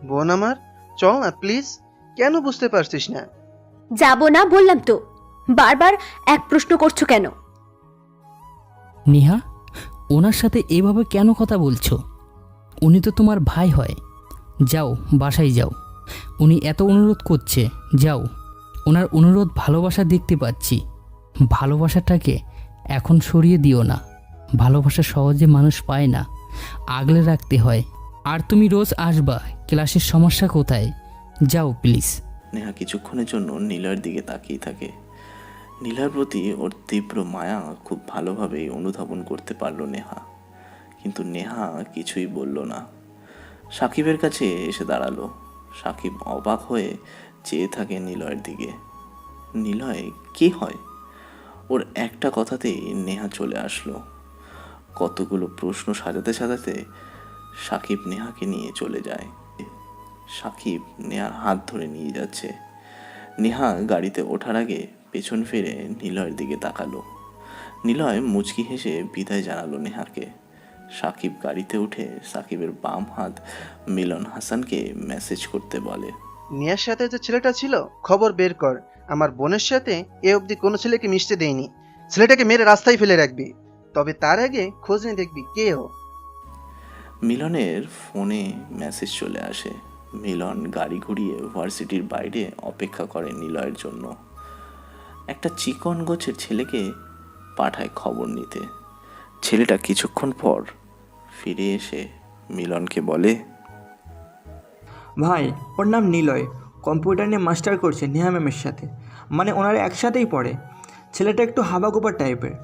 বোন আমার, চল না প্লিজ। কেন বুঝতে পারছিস না? যাব না বললাম তো, বারবার এক প্রশ্ন করছো কেন? নেহা, ওনার সাথে এভাবে কেন কথা বলছো? উনি তো তোমার ভাই হয়। যাও, বাসায় যাও। উনি এত অনুরোধ করছে, যাও। ওনার অনুরোধ ভালোবাসা দেখতে পাচ্ছি। ভালোবাসাটাকে এখন সরিয়ে দিও না। ভালোবাসা সহজে মানুষ পায় না, আগলে রাখতে হয়। আর তুমি রোজ আসবা, ক্লাসের সমস্যা কোথায়? যাও প্লিজ। নেহা কিছুক্ষণের জন্য নীলার দিকে তাকিয়ে থাকে। নীলার প্রতি ওর তীব্র মায়া খুব ভালোভাবেই অনুধাবন করতে পারল নেহা, কিন্তু নেহা কিছুই বলল না। সাকিবের কাছে এসে দাঁড়ালো। সাকিব অবাক হয়ে চেয়ে থাকে নিলয়ের দিকে। নিলয় কে হয়? ওর একটা কথাতেই নেহা চলে আসলো। কতগুলো প্রশ্ন সাজাতে সাজাতে সাকিব নেহাকে নিয়ে চলে যায়। সাকিব নেহার হাত ধরে নিয়ে যাচ্ছে। নেহা গাড়িতে ওঠার আগে পেছন ফিরে নিলয়ের দিকে তাকালো। নিলয় মুচকি হেসে বিদায় জানালো নেহাকে। সাকিব গাড়িতে উঠে সাকিবের বাম হাত মিলন হাসানকে মেসেজ করতে বলে, নেহার সাথে যে ছেলেটা ছিল খবর বের কর। আমার বোনের সাথে এ অবধি কোনো ছেলেকে মিশতে দেয়নি। ছেলেটাকে মেরে রাস্তায় ফেলে রাখবি, তবে তার আগে খোঁজ নিয়ে দেখবি কে ও। মিলনের ফোনে মেসেজ চলে আসে। মিলন গাড়ি ঘুরিয়ে ভার্সিটির বাইরে অপেক্ষা করে নিলয়ের জন্য। একটা চিকন গোছের ছেলেকে পাঠায় খবর নিতে। ছেলেটা কিছুক্ষণ পর ফিরে এসে মিলনকে বলে, ভাই, ওর নাম নিলয়, কম্পিউটার নিয়ে মাস্টার করছে নেহা ম্যামের সাথে। মানে ওনারা একসাথেই পড়ে। ছেলেটা একটু হাবাগোপা টাইপের,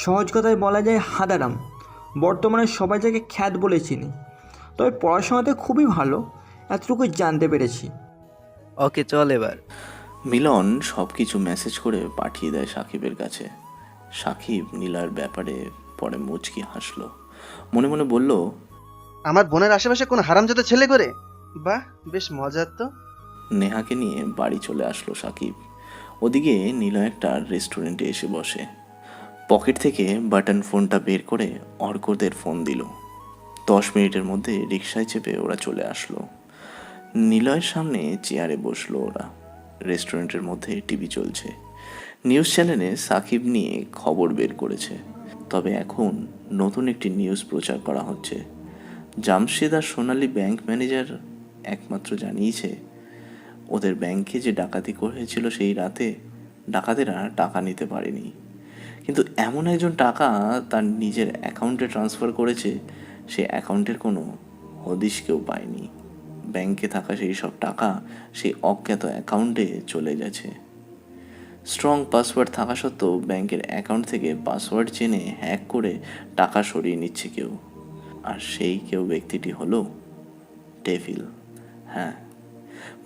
সহজ কথায় বলা যায় হাদারাম। বর্তমানে সবাই যাকে খ্যাত বলে চিনি, তবে পড়াশোনাতে খুবই ভালো, এতটুকু জানতে পেরেছি। ওকে চল এবার। মিলন সব কিছু মেসেজ করে পাঠিয়ে দেয় সাকিবের কাছে। সাকিব নীলার ব্যাপারে পরে মুচকি হাসলো। মনে মনে বলল, আমার বোনের আশেপাশে কোনো হারামজাদা ছেলে করে? বাহ, বেশ মজার তো। নেহাকে নিয়ে বাড়ি চলে আসলো সাকিব। ওদিকে নীলয় একটা রেস্টুরেন্টে এসে বসে। পকেট থেকে বাটন ফোনটা বের করে অর্কদের ফোন দিল। 10 মিনিটের মধ্যে রিকশায় চেপে ওরা চলে আসলো। নিলয়ের সামনে চেয়ারে বসলো ওরা। রেস্টুরেন্টের মধ্যে টিভি চলছে। নিউজ চ্যানেলে সাকিব নিয়ে খবর বের করেছে, তবে এখন নতুন একটি নিউজ প্রচার করা হচ্ছে। জামশেদ আর সোনালী ব্যাংক ম্যানেজার একমাত্র জানিয়েছে ওদের ব্যাংকে যে ডাকাতি করেছিল সেই রাতে ডাকাতেরা টাকা নিতে পারেনি, কিন্তু এমন একজন টাকা তার নিজের অ্যাকাউন্টে ট্রান্সফার করেছে সেই অ্যাকাউন্টের কোনো হদিশ কেউ পায়নি। ব্যাংকে থাকা সেই সব টাকা সেই অজ্ঞাত অ্যাকাউন্টে চলে গেছে। স্ট্রং পাসওয়ার্ড থাকা সত্ত্বেও ব্যাংকের অ্যাকাউন্ট থেকে পাসওয়ার্ড জেনে হ্যাক করে টাকা সরিয়ে নিচ্ছে কেউ, আর সেই কেউ ব্যক্তিটি হলো ডেভিল। হ্যাঁ,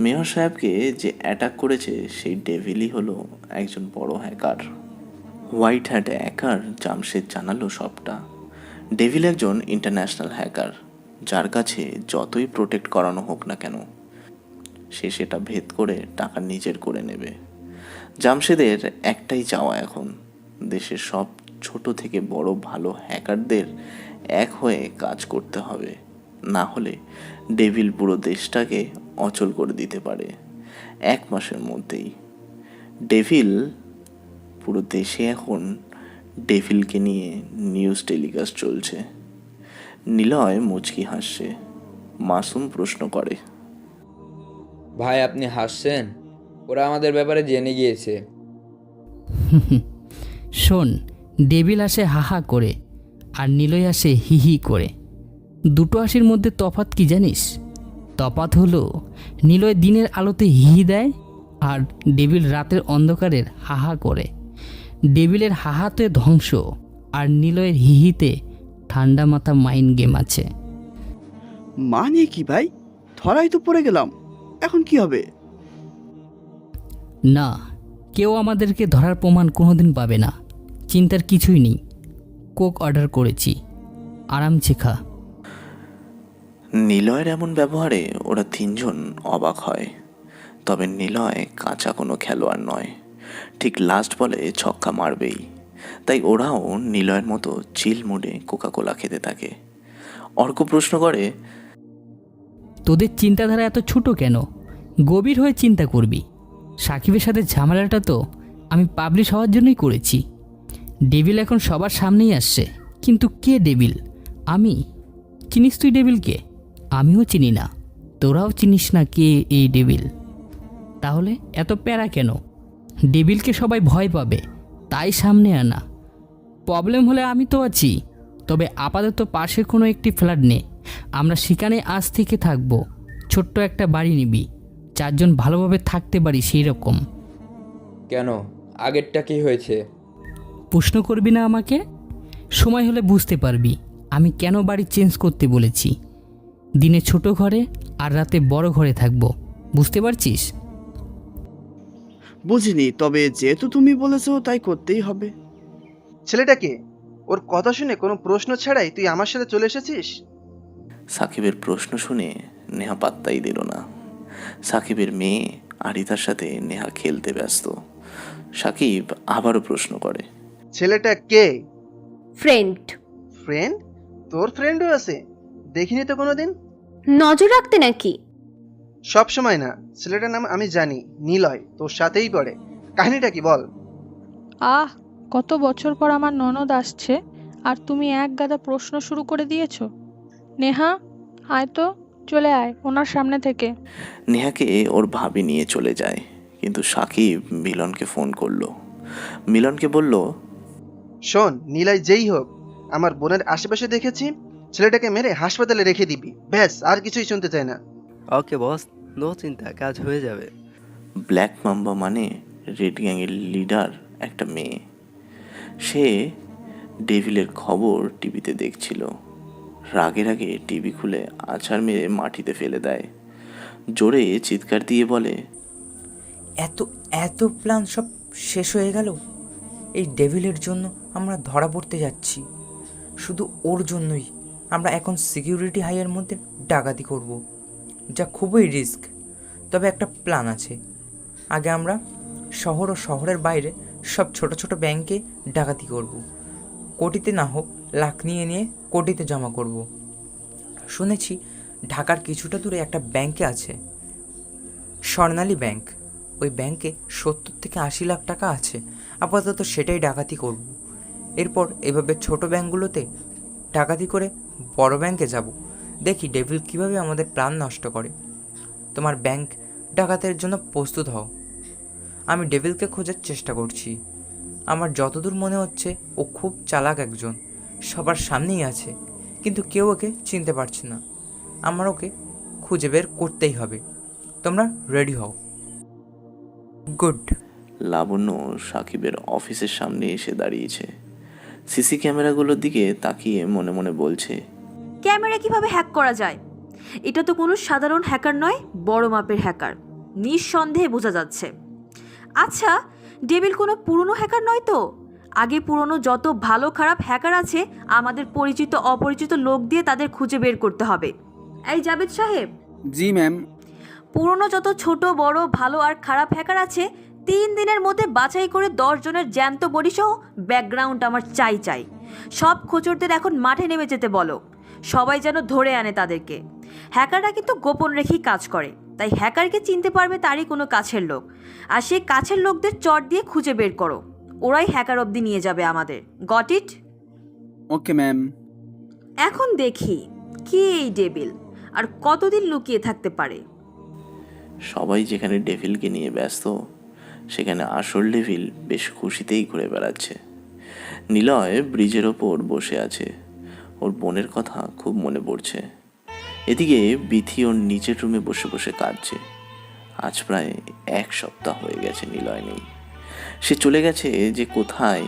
মেয়র সাহেবকে যে অ্যাটাক করেছে সেই ডেভিলই হলো একজন বড় hacker. White hat hacker Jamshed জানালো সবটা। ডেভিল একজন ইন্টারন্যাশনাল হ্যাকার, যার কাছে যতই প্রোটেক্ট করানো হোক না কেন সে সেটা ভেদ করে টাকা নিজের করে নেবে। জামশেদের একটাই চাওয়া এখন, দেশের সব ছোট থেকে বড় ভালো হ্যাকারদের এক হয়ে কাজ করতে হবে, না হলে ডেভিল পুরো দেশটাকে অচল করে দিতে পারে 1 মাসের মধ্যেই। ডেভিল পুরো দেশে এখন ডেভিলকে নিয়ে নিউজ টেলিকাস্ট চলছে। নিলয় মুচকি হাসছে। মাসুম প্রশ্ন করে, ভাই আপনি হাসছেন? ওরা আমাদের ব্যাপারে জেনে গিয়েছে। শোন, ডেভিল আসে হাহা করে আর নিলয় আসে হিহি করে। দুটো হাসির মধ্যে তফাৎ কি জানিস? তফাৎ হলো নিলয় দিনের আলোতে হিহি দেয় আর ডেভিল রাতের অন্ধকারের হাহা করে। ডেভিলের হাহাতে ধ্বংস আর নিলয়ের হিহিতে ঠান্ডা মাথা মাইন্ড গেম আছে। মানে কি ভাই? ধরাই তো পড়ে গেলাম, এখন কি হবে? না, কেউ আমাদেরকে ধরার প্রমাণ কোনোদিন পাবে না। চিন্তার কিছুই নেই। কোক অর্ডার করেছি, আরামসে খা। নিলয়ের এমন ব্যবহারে ওরা 3 জন অবাক হয়। তবে নিলয় কাঁচা কোনো খেলোয়াড় নয়, ঠিক লাস্ট বলে ছক্কা মারবেই। তাই ওরাও নিলয়ের মতো চিল মুডে কোকাকোলা খেতে থাকে। অর্ক প্রশ্ন করে, তোদের চিন্তাধারা এত ছোট কেন? গভীর হয়ে চিন্তা করবি। সাকিবের সাথে ঝামেলাটা তো আমি পাবলিশ হওয়ার জন্যই করেছি। ডেভিল এখন সবার সামনেই আসছে, কিন্তু কে ডেভিল? আমি। চিনিস তুই ডেভিলকে? আমিও চিনি না, তোরাও চিনিস না কে এই ডেভিল। তাহলে এত প্যারা কেন? ডেভিলকে সবাই ভয় পাবে, তাই সামনে আনা। প্রবলেম হলে আমি তো আছি। তবে আপাতত পাশে কোনো একটি ফ্ল্যাট নে, আমরা সেখানে আজ থেকে থাকবো। ছোট্ট একটা বাড়ি নিবি, 4 জন ভালোভাবে থাকতে পারি সেই রকম। কেন, আগেরটা কি হয়েছে? প্রশ্ন করবি না আমাকে? সময় হলে বুঝতে পারবি আমি কেন বাড়ি চেঞ্জ করতে বলেছি। দিনে ছোট ঘরে আর রাতে বড় ঘরে থাকবো, বুঝতে পারছিস? বুঝিনি, তবে যেহেতু তুমি বলেছো তাই করতেই হবে। ছেলেটাকে ওর কথা শুনে কোনো প্রশ্ন ছাড়াই তুই আমার সাথে চলে এসেছিস? সাকিবের প্রশ্ন শুনে নেহা পাত্তাই দিল না। সাকিবের মেয়ে আরিতার সাথে নেহা খেলতে ব্যস্ত। সাকিব আবারও প্রশ্ন করে, ছেলেটা কে? ফ্রেন্ড। ফ্রেন্ড? তোর ফ্রেন্ডও আছে? দেখিনি তো কোনোদিন। নজর রাখতে নাকি? সব সময় না, ছেলেটার নাম আমি জানি, নিলয়, তোর সাথেই পড়ে। কাহিনীটা কি বল? কত বছর পর আমার ননদ আসছে আর তুমি এক গাদা প্রশ্ন শুরু করে দিয়েছো। নেহা, আয় তো, চলে আয় ওনার সামনে থেকে। নেহাকে ওর ভাবি নিয়ে চলে যায়, কিন্তু সাকিব মিলনকে ফোন করলো। মিলনকে বলল, শোন, নিলয় যেই হোক, আমার বোনের আশেপাশে দেখেছি, ছেলেটাকে মেরে হাসপাতালে রেখে দিবি, ব্যাস, আর কিছুই শুনতে চাই না। ওকে বস, নো চিন্তা, কাজ হয়ে যাবে। ব্ল্যাক মাম্বা মানে রেড গ্যাংয়ের লিডার একটা মেয়ে। সে ডেভিলের খবর টিভিতে দেখছিল। রাগে রাগে টিভি খুলে আছাড় মেরে মাটিতে ফেলে দেয়। জোরে চিৎকার দিয়ে বলে, এত এত প্ল্যান সব শেষ হয়ে গেল। এই ডেভিলের জন্য আমরা ধরা পড়তে যাচ্ছি। শুধু ওর জন্যই আমরা এখন সিকিউরিটি হাইয়ের মধ্যে ডাকাতি করব, যা খুবই রিস্ক। তবে একটা প্ল্যান আছে। আগে আমরা শহর ও শহরের বাইরে সব ছোট ছোট ব্যাংকে ডাকাতি করব। কোটিতে না হোক লাখ নিয়ে নিয়ে কোটিতে জমা করব। শুনেছি ঢাকার কিছুটা দূরে একটা ব্যাংকে আছে, স্বর্ণালী ব্যাংক। ওই ব্যাংকে 70 থেকে 80 লাখ টাকা আছে আপাতত সেটাই ডাকাতি করব। এরপর এভাবে ছোট ব্যাংকগুলোতে ডাকাতি করে বড় ব্যাংকে যাব, দেখি ডেভিল কিভাবে আমাদের প্ল্যান নষ্ট করে। তোমার ব্যাংক ডাকাতের জন্য প্রস্তুত হও। আমি ডেভিলকে খোঁজার চেষ্টা করছি। আমার যতদূর মনে হচ্ছে ও খুব চালাক একজন, সবার সামনেই আছে, কিন্তু কেউ ওকে চিনতে পারছে না। আমার ওকে খুঁজে বের করতেই হবে। তোমরা রেডি হও। গুড। লাবণ্য সাকিবের অফিসের সামনে এসে দাঁড়িয়েছে। সিসি ক্যামেরাগুলোর দিকে তাকিয়ে মনে মনে বলছে, ক্যামেরা কিভাবে হ্যাক করা যায়? এটা তো কোনো সাধারণ হ্যাকার নয়, বড় মাপের হ্যাকার, নিঃসন্দেহে বোঝা যাচ্ছে। আচ্ছা, ডেভিল কোনো পুরনো হ্যাকার নয় তো? আগে পুরনো যত ভালো খারাপ হ্যাকার আছে আমাদের পরিচিত অপরিচিত লোক দিয়ে তাদের খুঁজে বের করতে হবে। এই জাভেদ সাহেব। জি ম্যাম। পুরনো যত ছোট বড় ভালো আর খারাপ হ্যাকার আছে 3 দিনের মধ্যে বাছাই করে 10 জনের জ্যান্ত বডিসহ ব্যাকগ্রাউন্ড আমার চাই। সব খোঁচরদের এখন মাঠে নেমে যেতে বলো, সবাই যেন ধরে আনে তাদেরকে। হ্যাকাররা কিন্তু গোপন রেখেই কাজ করে, তাই হ্যাকারকে চিনতে পারবে তারই কোনো কাছের লোক, আর সেই কাছের লোকদের চট দিয়ে খুঁজে বের করো। ওরাই হ্যাকার অবধি নিয়ে যাবে আমাদের। Got it? Okay ma'am. এখন দেখি কি এই ডেভিল আর কতদিন লুকিয়ে থাকতে পারে। সবাই যেখানে ডেভিলকে নিয়ে ব্যস্ত, সেখানে আসল ডেভিল বেশ খুশিতেই ঘুরে বেড়াচ্ছে। নিলয় ব্রিজের ওপর বসে আছে, ওর বোনের কথা খুব মনে পড়ছে। এদিকে বিথি ওর নিচের রুমে বসে বসে কাঁদছে। আজ প্রায় 1 সপ্তাহ হয়ে গেছে নিলয় নেই। সে চলে গেছে যে কোথায়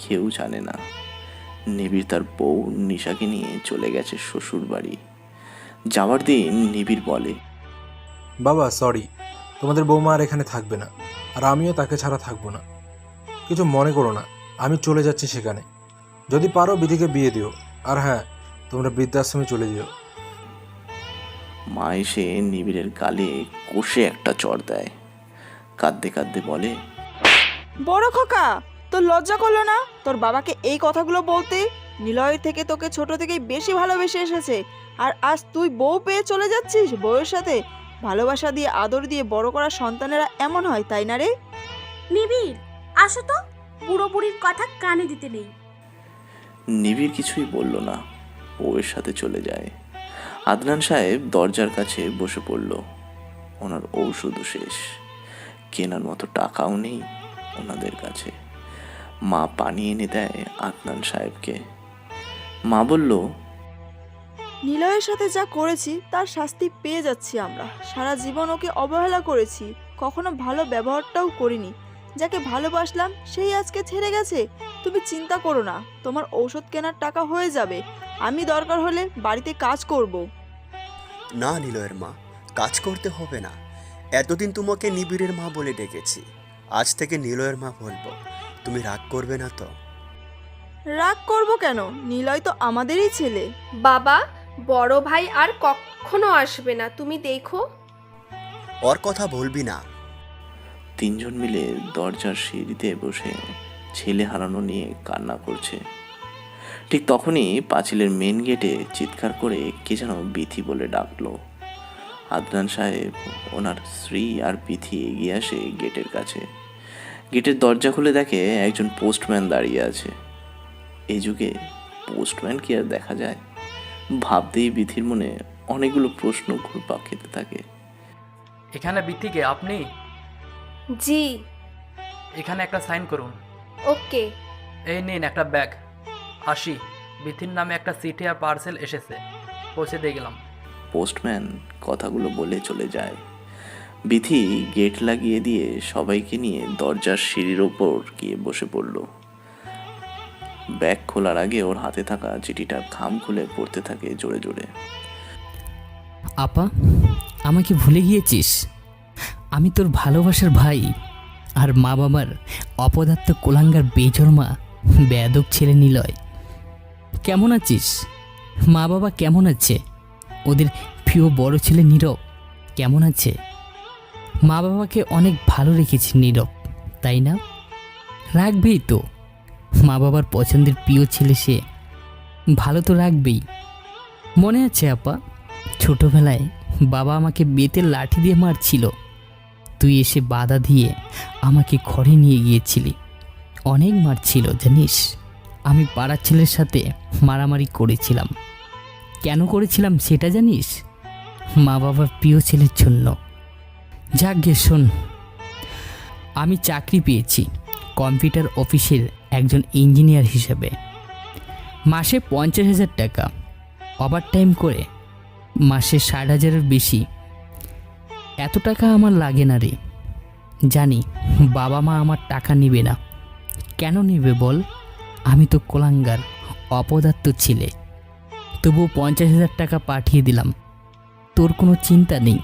কেউ জানে না। নিবিড় তার বউ নিশাকে নিয়ে চলে গেছে শ্বশুর বাড়ি। যাওয়ার দিন নিবিড় বলে, বাবা সরি, তোমাদের বৌমা আর এখানে থাকবে না, আর আমিও তাকে ছাড়া থাকবো না। কিছু মনে করো না, আমি চলে যাচ্ছি সেখানে। যদি পারো বিধিকে বিয়ে দিও, আর হ্যাঁ, তোমরা বৃদ্ধাশ্রমে চলে যেও। মা এসে নিবিড়ের গালে কষে একটা চড় দেয়। কাঁদতে কাঁদতে বলে, বড় খোকা, তোর লজ্জা করলো না তোর বাবাকে এই কথাগুলো বলতে? নিলয় থেকে তোকে ছোট থেকেই বেশি ভালোবেসে এসেছে, আর আজ তুই বউ পেয়ে চলে যাচ্ছিস। বউয়ের সাথে ভালোবাসা দিয়ে আদর দিয়ে বড় করা সন্তানেরা এমন হয়, তাই না রে? নিবিড়, আসো তো, বুড়ো বুড়ির কথা কানে দিতে নেই। নিবিড় কিছুই বলল না, বউয়ের সাথে চলে যায়। আদনান সাহেব দরজার কাছে বসে পড়ল। ওনার ঔষধও শেষ, কেনার মতো টাকাও নেই ওনাদের কাছে। মা পানি এনে দেয় আদনান সাহেবকে। মা বলল, নিলয়ের সাথে যা করেছি তার শাস্তি পেয়ে যাচ্ছি আমরা। সারা জীবন ওকে অবহেলা করেছি, কখনো ভালো ব্যবহারটাও করিনি। যাকে ভালোবাসলাম সেই আজকে ছেড়ে গেছে। তুমি চিন্তা করো না, তোমার ঔষধ কেনার টাকা হয়ে যাবে। আমি দরকার হলে বাড়িতে কাজ করব। না নিলয়ের মা, কাজ করতে হবে না। এতদিন তোমাকে নিবিড়ের মা বলে ডেকেছি, আজ থেকে নিলয়ের মা বলবো। তুমি রাগ করবে না তো? রাগ করব কেন? নিলয় তো আমাদেরই ছেলে। বাবা, বড় ভাই আর কখনো আসবে না, তুমি দেখো। ওর কথা বলবি না। 3 জন মিলে দরজার সিঁড়িতে বসে ছেলে হারানো নিয়ে কান্না করছে। ঠিক তখনই পাঁচিলের মেন গেটে চিৎকার করে কে যেন বিথি বলে ডাকলো। আদনান সাহেব, ওনার স্ত্রী আর বিথি এগিয়ে আসে গেটের কাছে। গেটের দরজা খুলে দেখে একজন পোস্টম্যান দাঁড়িয়ে আছে। এই যুগে পোস্টম্যান কি আর দেখা যায়? ভাবতেই বিথির মনে অনেকগুলো প্রশ্ন ঘুরপাক খেতে থাকে। এখানে বিথিকে আপনি? জি। এখানে একটা সাইন করুন। ওকে। এই নিন একটা ব্যাগ। আসি, বিথির নামে একটা চিঠি আর পার্সেল এসেছে, পৌঁছে দিয়ে গেলাম। পোস্টম্যান কথাগুলো বলে চলে যায়। বিথি গেট লাগিয়ে দিয়ে সবাইকে নিয়ে দরজার সিঁড়ির ওপর গিয়ে বসে পড়ল। ব্যাগ খোলার আগে ওর হাতে থাকা চিঠিটার খাম খুলে পড়তে থাকে জোরে জোরে। আপা, আমাকে ভুলে গিয়েছিস? আমি তোর ভালোবাসার ভাই, আর মা বাবার অপদার্থ কোলাঙ্গার বেজন্মা বেয়াদব ছেলে নিলয়। কেমন আছিস? মা বাবা কেমন আছে? ওদের প্রিয় বড় ছেলে নীরব কেমন আছে? মা বাবাকে অনেক ভালো রেখেছি নীরব, তাই না? রাখবেই তো, মা বাবার পছন্দের প্রিয় ছেলে সে, ভালো তো রাখবেই। মনে আছে আপা, ছোটবেলায় বাবা আমাকে বেতের লাঠি দিয়ে মারছিল, তুই এসে বাধা দিয়ে আমাকে ঘরে নিয়ে গিয়েছিলি। অনেক মারছিল জানিস। আমি পাড়ার ছেলের সাথে মারামারি করেছিলাম। কেন করেছিলাম সেটা জানিস? মা বাবার প্রিয় ছেলের জন্য। যাক গে শোন, আমি চাকরি পেয়েছি কম্পিউটার অফিসের একজন ইঞ্জিনিয়ার হিসেবে। মাসে 50,000 টাকা, ওভারটাইম করে মাসে 60,000-এর বেশি। এত টাকা আমার লাগে না রে। জানি বাবা মা আমার টাকা নেবে না। কেন নেবে বল? আমি তো কোলাঙ্গার, অপদার্থ ছেলে। তবুও 50,000 টাকা পাঠিয়ে দিলাম। তোর কোনো চিন্তা নেই,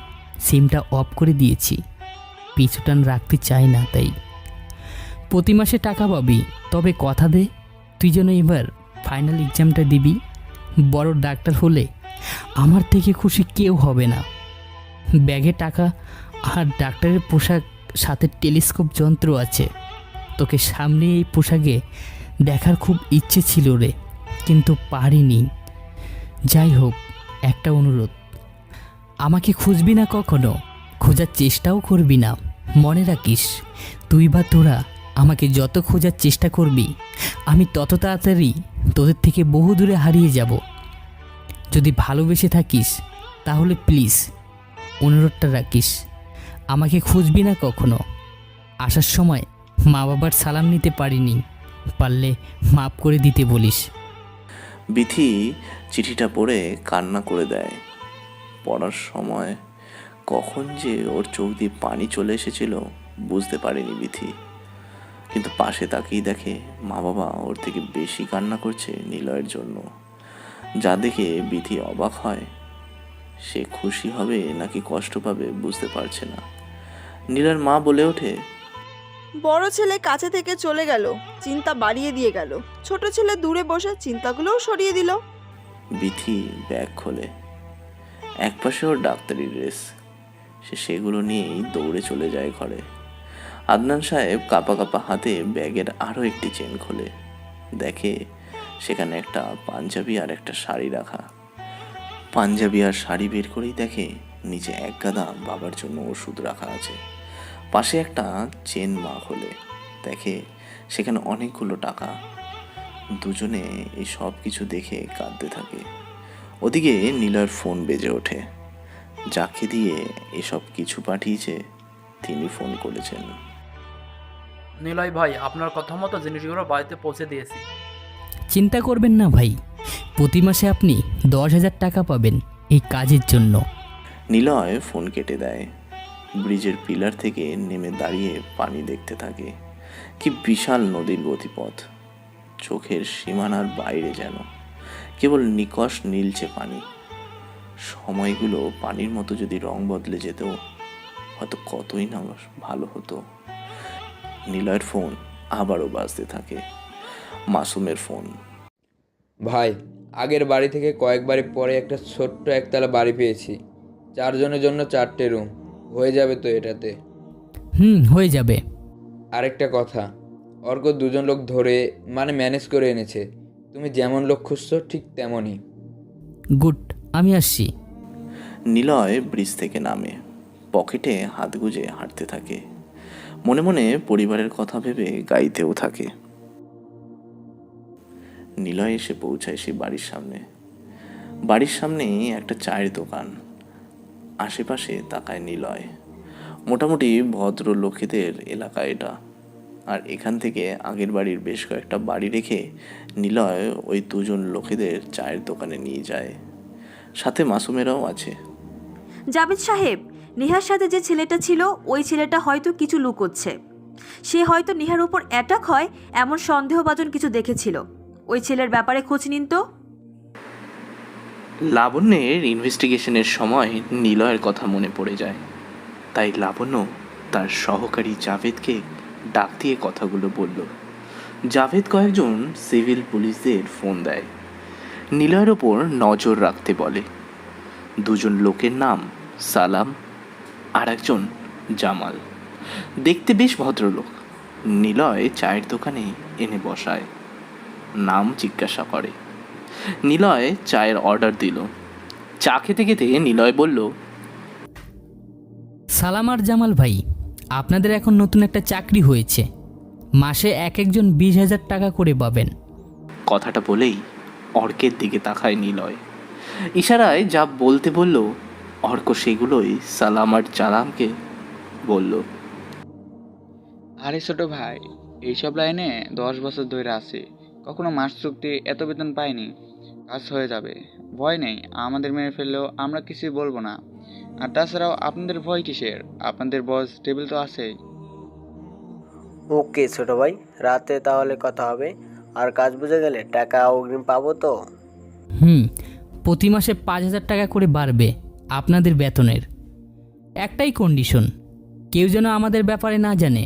সিমটা অফ করে দিয়েছি। পিছুটান রাখতে চাই না তাই। প্রতি মাসে টাকা পাবি, তবে কথা দে তুই যেন এবার ফাইনাল এক্সামটা দিবি। বড় ডাক্তার হলে আমার থেকে খুশি কেউ হবে না। ব্যাগে টাকা আর ডাক্তারের পোশাক, সাথে টেলিস্কোপ যন্ত্র আছে। তোকে সামনে এই পোশাকে দেখার খুব ইচ্ছে ছিল রে, কিন্তু পারিনি। যাই হোক, একটা অনুরোধ, আমাকে খুঁজবি না কখনো, খোঁজার চেষ্টাও করবি না। মনে রাখিস, তুই বা তোরা আমাকে যত খোঁজার চেষ্টা করবি, আমি তত তাড়াতাড়ি তোদের থেকে বহু দূরে হারিয়ে যাব। যদি ভালোবেসে থাকিস তাহলে প্লিজ অনুরোধটা রাখিস, আমাকে খুঁজবি না কখনো। আসার সময় মা বাবার সালাম নিতে পারিনি, পারলে মাফ করে দিতে বলিস। বিথি চিঠিটা পড়ে কান্না করে দেয়। পড়ার সময় কখন যে ওর চোখ দিয়ে পানি চলে এসেছিল বুঝতে পারেনি বিথি। কিন্তু পাশে তাকিয়ে দেখে মা বাবা ওর থেকে বেশি কান্না করছে নিলয়ের জন্য। যা দেখে বিথি অবাক হয়। সে খুশি হবে নাকি কষ্ট পাবে বুঝতে পারছে না। নীলার মা বলে ওঠে, বড় ছেলে কাছে থেকে চলে গেল, চিন্তা বাড়িয়ে দিয়ে গেল। ছোট ছেলে দূরে বসে চিন্তাগুলোও সরিয়ে দিল। বিথি ব্যাগ খোলে। একপাশে ওর ডাক্তারি ড্রেস, সে সেগুলো নিয়েই দৌড়ে চলে যায় ঘরে। আদনান সাহেব কাঁপা কাঁপা হাতে ব্যাগের আরও একটি চেন খোলে। দেখে সেখানে একটা পাঞ্জাবি আর একটা শাড়ি রাখা। পাঞ্জাবি আর শাড়ি বের করেই দেখে নিচে এক গাদা বাবার জন্য ওষুধ রাখা আছে। পাশে একটা চেন মা খোলে, দেখে সেখানে অনেকগুলো টাকা। দুজনে এই সব কিছু দেখে কাঁদতে থাকে। ওদিকে নীলার ফোন বেজে ওঠে। যাকে দিয়ে এসব কিছু পাঠিয়েছে তিনি ফোন করেছেন। নিলয় ভাই, আপনার কথা মতো জিনিসগুলো বাড়িতে পৌঁছে দিয়েছি। চিন্তা করবেন না ভাই, প্রতি মাসে আপনি 10,000 টাকা পাবেন এই কাজের জন্য। নিলয় ফোন কেটে দেয়। ব্রিজের পিলার থেকে নেমে দাঁড়িয়ে পানি দেখতে থাকে। কি বিশাল নদীর গতিপথ, চোখের সীমানার বাইরে যেন। কেবল নিকষ নীলচে পানি। সময়গুলো পানির মতো যদি রং বদলে যেত হয়তো কতই না ভালো হতো। নিলয়ের ফোন আবারও বাজতে থাকে। মাসুমের ফোন। ভাই, আগের বাড়ি থেকে কয়েকবারই পরে একটা ছোট্ট একতলা বাড়ি পেয়েছি। 4 জনের জন্য 4টে রুম হয়ে যাবে তো এটাতে? হয়ে যাবে। আরেকটা কথা, অর্ক 2জন লোক ধরে ম্যানেজ করে এনেছে। তুমি যেমন লোক খুঁজছো ঠিক তেমনই। গুড, আমি আসছি। নিলয় ব্রিজ থেকে নামে, পকেটে হাত গুজে হাঁটতে থাকে। মনে মনে পরিবারের কথা ভেবে গাইতেও থাকে। নিলয় এসে পৌঁছায় সেই বাড়ির সামনে। বাড়ির সামনেই একটা চায়ের দোকান। আশেপাশে তাকায় নিলয়। মোটামুটি ভদ্র লোকেদের এলাকা এটা। আর এখান থেকে আগের বাড়ির বেশ কয়েকটা বাড়ি রেখে নিলয় ওই 2জন লোকেদের চায়ের দোকানে নিয়ে যায়। সাথে মাসুমেরাও আছে। জাভেদ সাহেব, নেহার সাথে যে ছেলেটা ছিল ওই ছেলেটা হয়তো কিছু লুকোচ্ছে। সে হয়তো নেহার উপর অ্যাটাক হয় এমন সন্দেহভাজন কিছু দেখেছিল। ওই ছেলের ব্যাপারে খোঁজ নিন তো। লাবণ্যের ইনভেস্টিগেশনের সময় নিলয়ের কথা মনে পড়ে যায়। তাই লাবণ্য তার সহকারী জাভেদকে ডাক দিয়ে কথাগুলো বলল। জাভেদ কয়েকজন সিভিল পুলিশদের ফোন দেয়, নিলয়ের ওপর নজর রাখতে বলে। 2জন লোকের নাম সালাম আর একজন জামাল। দেখতে বেশ ভদ্রলোক। নিলয় চায়ের দোকানে এনে বসায়, নাম জিজ্ঞাসা করে। নিলয় চায়ের অর্ডার দিল। চা খেতে খেতে নিলয় বলল, সালাম আর জামাল ভাই, আপনাদের এখন নতুন একটা চাকরি হয়েছে। মাসে এক একজন 20,000 টাকা করে পাবেন। কথাটা বলেই অর্কের দিকে তাকায় নিলয়। ইশারায় যা বলতে বলল, অর্ক সেগুলোই সালাম আর জালামকে বলল। আরে ছোট ভাই, এইসব লাইনে 10 বছর ধরে আছে, কখনো মাস চুক্তি এত বেতন পাইনি। কাজ হয়ে যাবে, ভয় নেই। আমাদের মেরে ফেললেও আমরা কিছুই বলবো না। আর তাছাড়াও আপনাদের ভয় কিসের? আপনাদের বস টেবিল তো আছেই। ওকে ছোট ভাই, রাতে তাহলে কথা হবে। আর কাজ বুঝে গেলে টাকা অগ্রিম পাবো তো? প্রতি মাসে 5,000 টাকা করে বাড়বে আপনাদের বেতনের। একটাই কন্ডিশন, কেউ যেন আমাদের ব্যাপারে না জানে।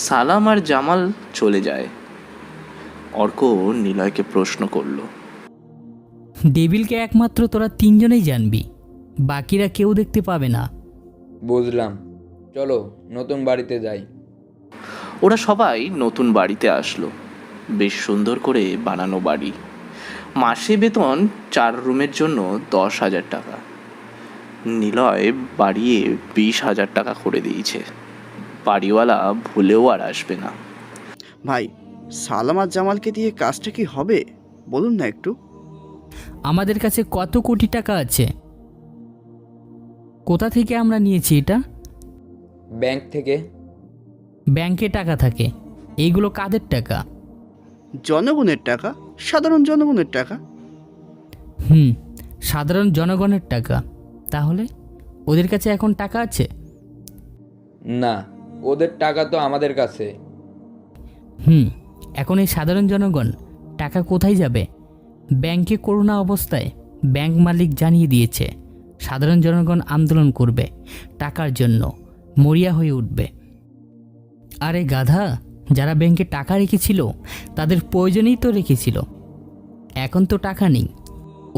সালাম আর জামাল চলে যায়। অর্ক নিলয়কে প্রশ্ন করল, ডেভিলকে একমাত্র তোরা 3 জনেই জানবি, বাকিরা কেউ দেখতে পাবে না। বুঝলাম, চলো নতুন বাড়িতে যাই। ওরা সবাই নতুন বাড়িতে আসলো। বেশ সুন্দর করে বানানো বাড়ি। মাসে বেতন 4 রুমের জন্য 10,000 টাকা। নিলয় বাড়িয়ে 20,000 টাকা করে দিয়েছে। বাড়িওয়ালা ভুলেও আর আসবে না। ভাই, সালাম আর জামালকে দিয়ে কাজটা কি হবে বলুন না একটু। আমাদের কাছে কত কোটি টাকা আছে? কোথা থেকে আমরা নিয়েছি এটা? ব্যাংক থেকে। ব্যাংকে টাকা থাকে, এইগুলো কাদের টাকা? জনগণের টাকা, সাধারণ জনগণের টাকা। সাধারণ জনগণের টাকা। তাহলে ওদের কাছে এখন টাকা আছে? না, ওদের টাকা তো আমাদের কাছে। এখন এই সাধারণ জনগণ টাকা কোথায় যাবে? ব্যাংকে করোনা অবস্থায় ব্যাংক মালিক জানিয়ে দিয়েছে সাধারণ জনগণ আন্দোলন করবে টাকার জন্য, মরিয়া হয়ে উঠবে। আরে গাধা, যারা ব্যাংকে টাকা রেখেছিল তাদের প্রয়োজনেই তো রেখেছিল। এখন তো টাকা নেই,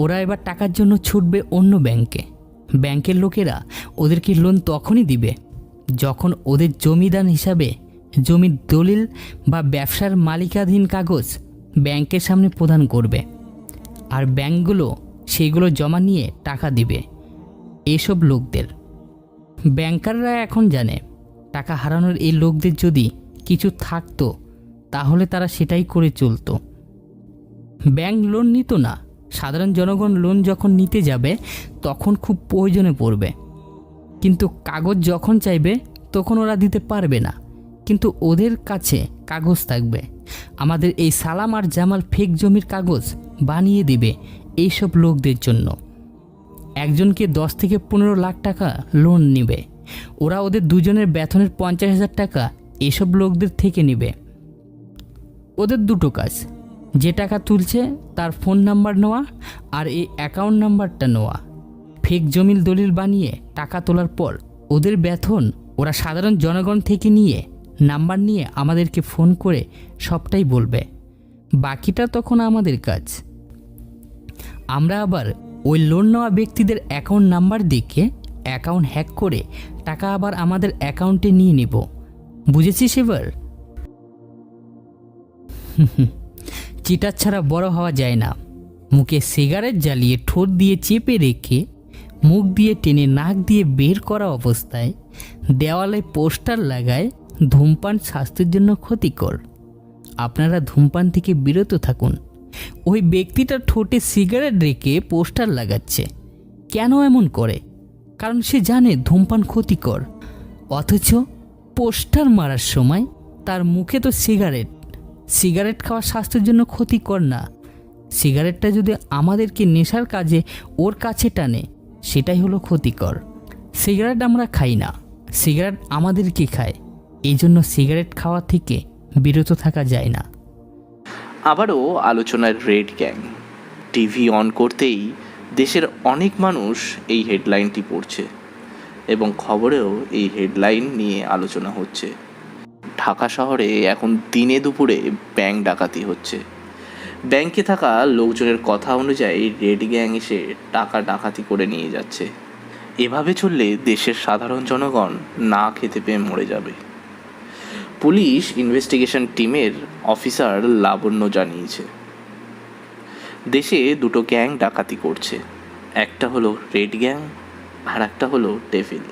ওরা এবার টাকার জন্য ছুটবে অন্য ব্যাংকে। ব্যাংকের লোকেরা ওদেরকে লোন তখনই দিবে যখন ওদের জমিদান হিসাবে জমির দলিল বা ব্যবসার মালিকাধীন কাগজ ব্যাংকের সামনে প্রদান করবে। আর ব্যাংকগুলো সেইগুলো জমা নিয়ে টাকা দিবে এইসব লোকদের। ব্যাংকাররা এখন জানে টাকা হারানোর এই লোকদের যদি কিছু থাকতো তাহলে তারা সেটাই করে চলতো। ব্যাংক লোন নিত না, সাধারণ জনগণ লোন যখন নিতে যাবে তখন খুব প্রয়োজনে পড়বে, কিন্তু কাগজ যখন চাইবে তখন ওরা দিতে পারবে না। কিন্তু ওদের কাছে কাগজ থাকবে। আমাদের এই সালাম আর জামাল ফেক জমির কাগজ বানিয়ে দিবে এইসব লোকদের জন্য। একজনকে 10 থেকে 15 লাখ টাকা লোন নেবে। ওরা ওদের দুজনের বেতনের 50,000 টাকা এসব লোকদের থেকে নেবে। ওদের দুটো কাজ, যে টাকা তুলছে তার ফোন নাম্বার নেওয়া আর এই অ্যাকাউন্ট নাম্বারটা নেওয়া। ফেক জমির দলিল বানিয়ে টাকা তোলার পর ওদের বেতন ওরা সাধারণ জনগণ থেকে নিয়ে নাম্বার নিয়ে আমাদেরকে ফোন করে সবটাই বলবে। বাকিটা তখন আমাদের কাজ। আমরা আবার ওই লোন নেওয়া ব্যক্তিদের অ্যাকাউন্ট নাম্বার দেখে অ্যাকাউন্ট হ্যাক করে টাকা আবার আমাদের অ্যাকাউন্টে নিয়ে নেব। বুঝেছিস এবার? চিটার ছাড়া বড় হওয়া যায় না। মুখে সিগারেট জ্বালিয়ে ঠোঁট দিয়ে চেপে রেখে মুখ দিয়ে টেনে নাক দিয়ে বের করা অবস্থায় দেওয়ালে পোস্টার লাগায় ধূমপান স্বাস্থ্যের জন্য ক্ষতিকর, আপনারা ধূমপান থেকে বিরত থাকুন। ওই ব্যক্তিটা ঠোঁটে সিগারেট রেখে পোস্টার লাগাচ্ছে। কেন এমন করে? কারণ সে জানে ধূমপান ক্ষতিকর, অথচ পোস্টার মারার সময় তার মুখে তো সিগারেট খাওয়া স্বাস্থ্যের জন্য ক্ষতিকর না। সিগারেটটা যদি আমাদেরকে নেশার কাজে ওর কাছে টানে সেটাই হলো ক্ষতিকর। সিগারেট আমরা খাই না, সিগারেট আমাদেরকে খায়। এই জন্য সিগারেট খাওয়া থেকে বিরত থাকা যায় না। আবারও আলোচনার রেড গ্যাং। টিভি অন করতেই দেশের অনেক মানুষ এই হেডলাইনটি পড়ছে এবং খবরেও এই হেডলাইন নিয়ে আলোচনা হচ্ছে। ঢাকা শহরে এখন দিনে দুপুরে ব্যাংক ডাকাতি হচ্ছে। ব্যাংকে থাকা লোকজনের কথা অনুযায়ী রেড গ্যাং এসে টাকা ডাকাতি করে নিয়ে যাচ্ছে। এভাবে চললে দেশের সাধারণ জনগণ না খেতে পেয়ে মরে যাবে। পুলিশ ইনভেস্টিগেশন টিমের অফিসার লাবণ্য জানিয়েছে দেশে দুটো গ্যাং ডাকাতি করছে, একটা হলো রেড গ্যাং আর একটা হলো ডেভিল।